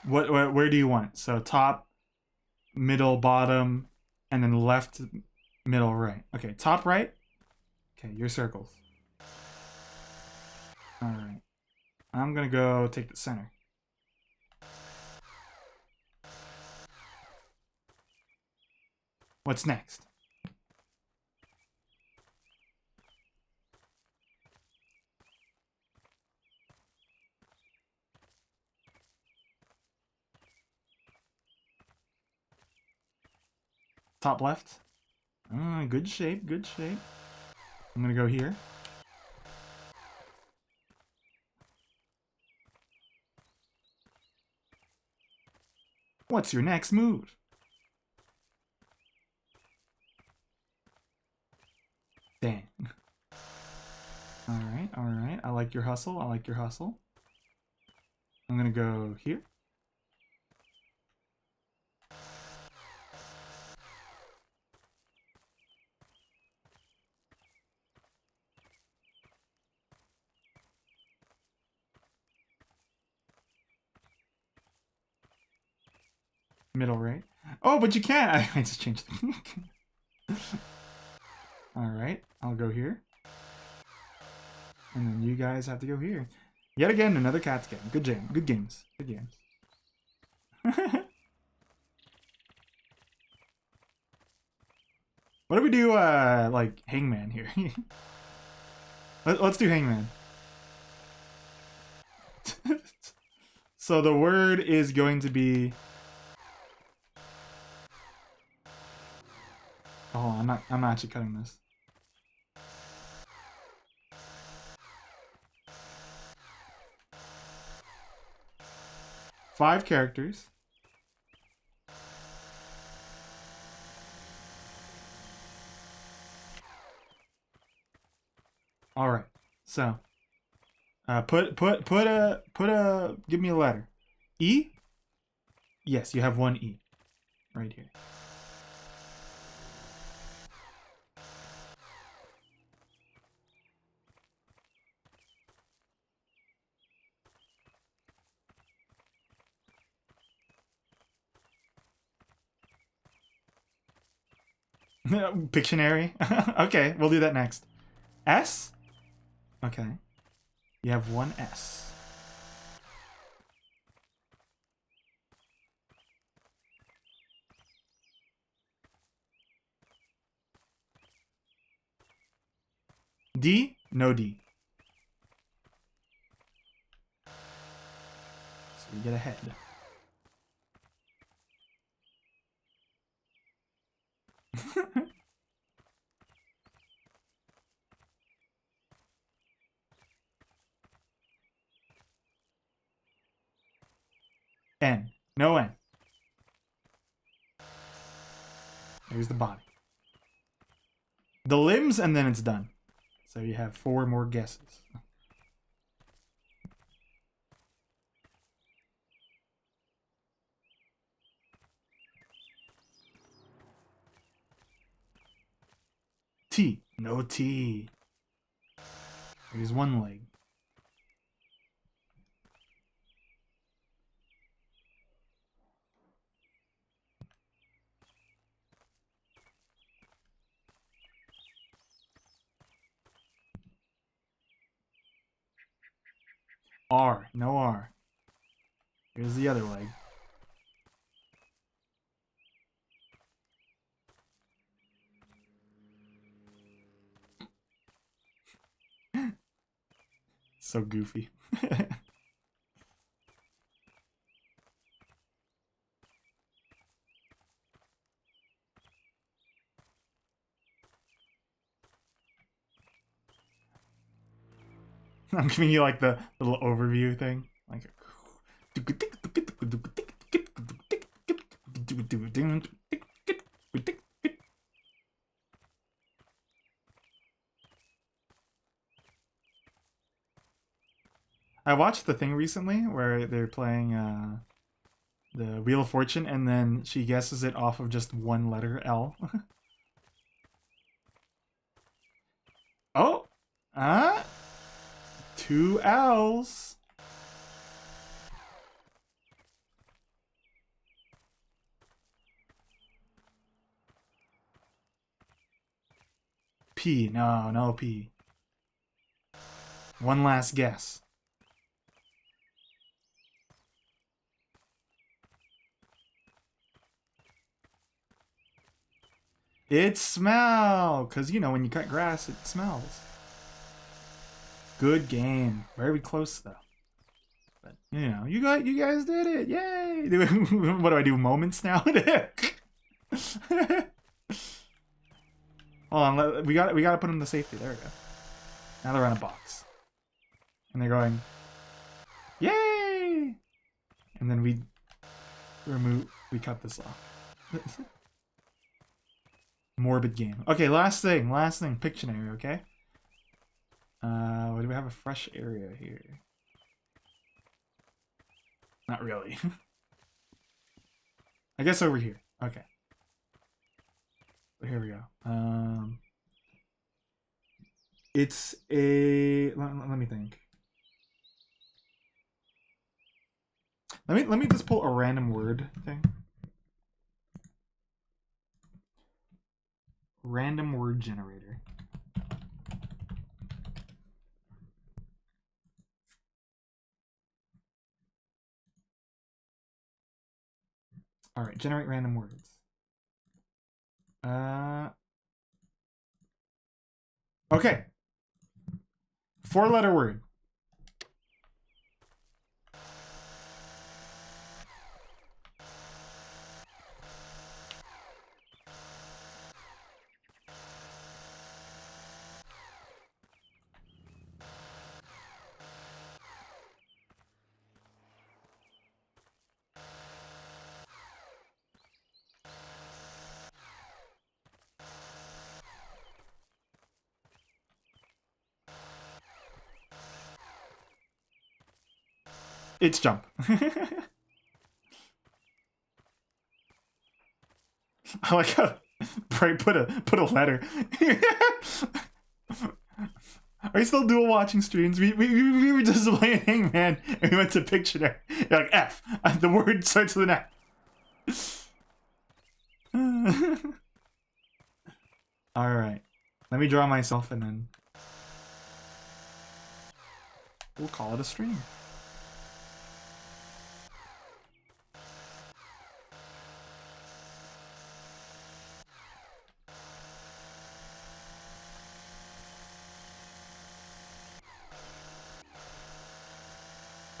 [SPEAKER 1] Where do you want? So top, middle, bottom, and then left, middle, right. Okay, top right. Okay, your circles. All right. I'm gonna go take the center. What's next? Top left. Good shape, good shape. I'm gonna go here. What's your next move? Dang. Alright, alright. I like your hustle. I like your hustle. I'm gonna go here. Middle right. Oh, but you can't! I just changed it. Alright, I'll go here. And then you guys have to go here. Yet again, another cat's game. Good game. Good games. Good games. What do we do, like, Hangman here? Let's do Hangman. So the word is going to be... Oh, I'm actually cutting this. Five characters. All right. So, give me a letter. E? Yes, you have one E right here. Pictionary. Okay, we'll do that next. S? Okay. You have one S. D? No D. So you get a head. N. No N. There's the body. The limbs, and then it's done. So you have 4 more guesses. T. No T. There's one leg. R. No R. Here's the other leg. So goofy. I'm giving you like the little overview thing. Like I watched the thing recently where they're playing the Wheel of Fortune and then she guesses it off of just one letter, L. Oh! Two L's. P. No, no P. One last guess. It's smell! Because, you know, when you cut grass, it smells. Good game. Very close, though. But, you know, you guys did it! Yay! What do I do, moments now? Hold on, we gotta put them to safety. There we go. Now they're on a box. And they're going, yay! And then we cut this off. Morbid game. Okay, last thing, Pictionary, okay? Do we have a fresh area here? Not really. I guess over here. Okay. Here we go. It's a... Let me think. Let me just pull a random word thing. Random word generator. All right, generate random words. Okay. 4-letter word. It's jump. I like how Bright put a letter. Are you still dual watching streams? We were just playing Hangman and we went to Pictionary. You're like F. The word starts with an F. Alright. Let me draw myself and then we'll call it a stream.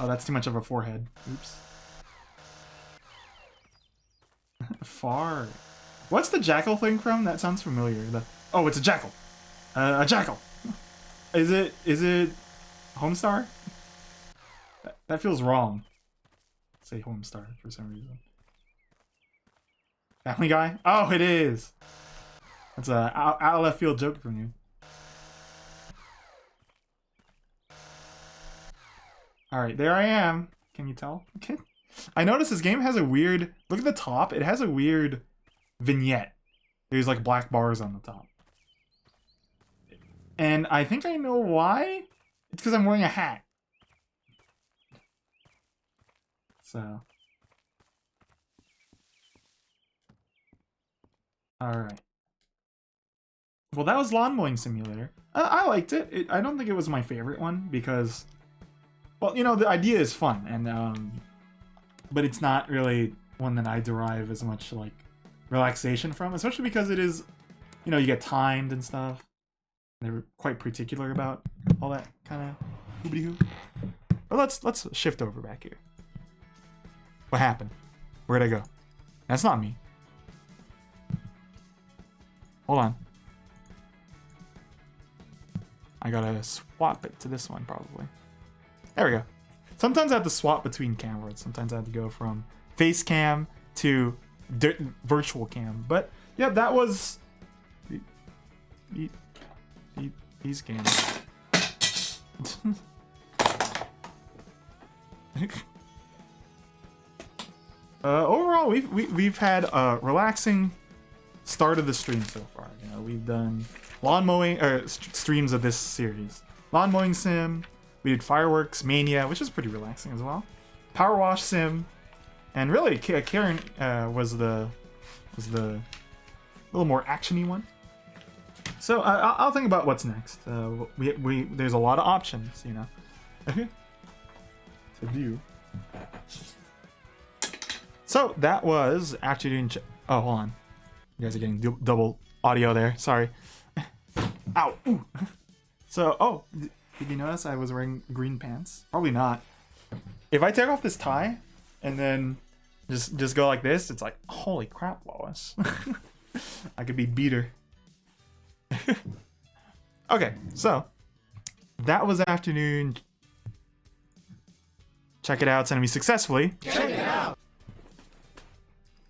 [SPEAKER 1] Oh, that's too much of a forehead. Oops. Far. What's the jackal thing from? That sounds familiar. Oh, it's a jackal. A jackal. Is it Homestar? That feels wrong. Say Homestar for some reason. Family Guy? Oh, it is. That's a out of left field joke from you. Alright, there I am. Can you tell? I noticed this game has a weird... Look at the top. It has a weird vignette. There's like black bars on the top. And I think I know why. It's because I'm wearing a hat. So. Alright. Well, that was Lawn Mowing Simulator. I liked it. I don't think it was my favorite one because... Well, you know, the idea is fun, and but it's not really one that I derive as much like relaxation from, especially because it is, you know, you get timed and stuff. They're quite particular about all that kind of hoobity hoo. But let's shift over back here. What happened? Where'd I go? That's not me. Hold on. I gotta swap it to this one probably. There we go. Sometimes I have to swap between cameras. Sometimes I have to go from face cam to virtual cam. But yeah, that was these games. Overall, we've had a relaxing start of the stream so far. You know, we've done lawn mowing streams of this series. Lawn mowing sim. We did fireworks mania, which is pretty relaxing as well. Power wash sim, and really Karen was the little more actiony one. So I'll think about what's next. There's a lot of options, you know, to do. So that was afternoon. Oh, hold on. You guys are getting double audio there. Sorry. Ow. Ooh. So, did you notice I was wearing green pants? Probably not. If I take off this tie and then just go like this, it's like, holy crap, Lois. I could be beater. Okay, so that was afternoon. Check it out. Send me successfully.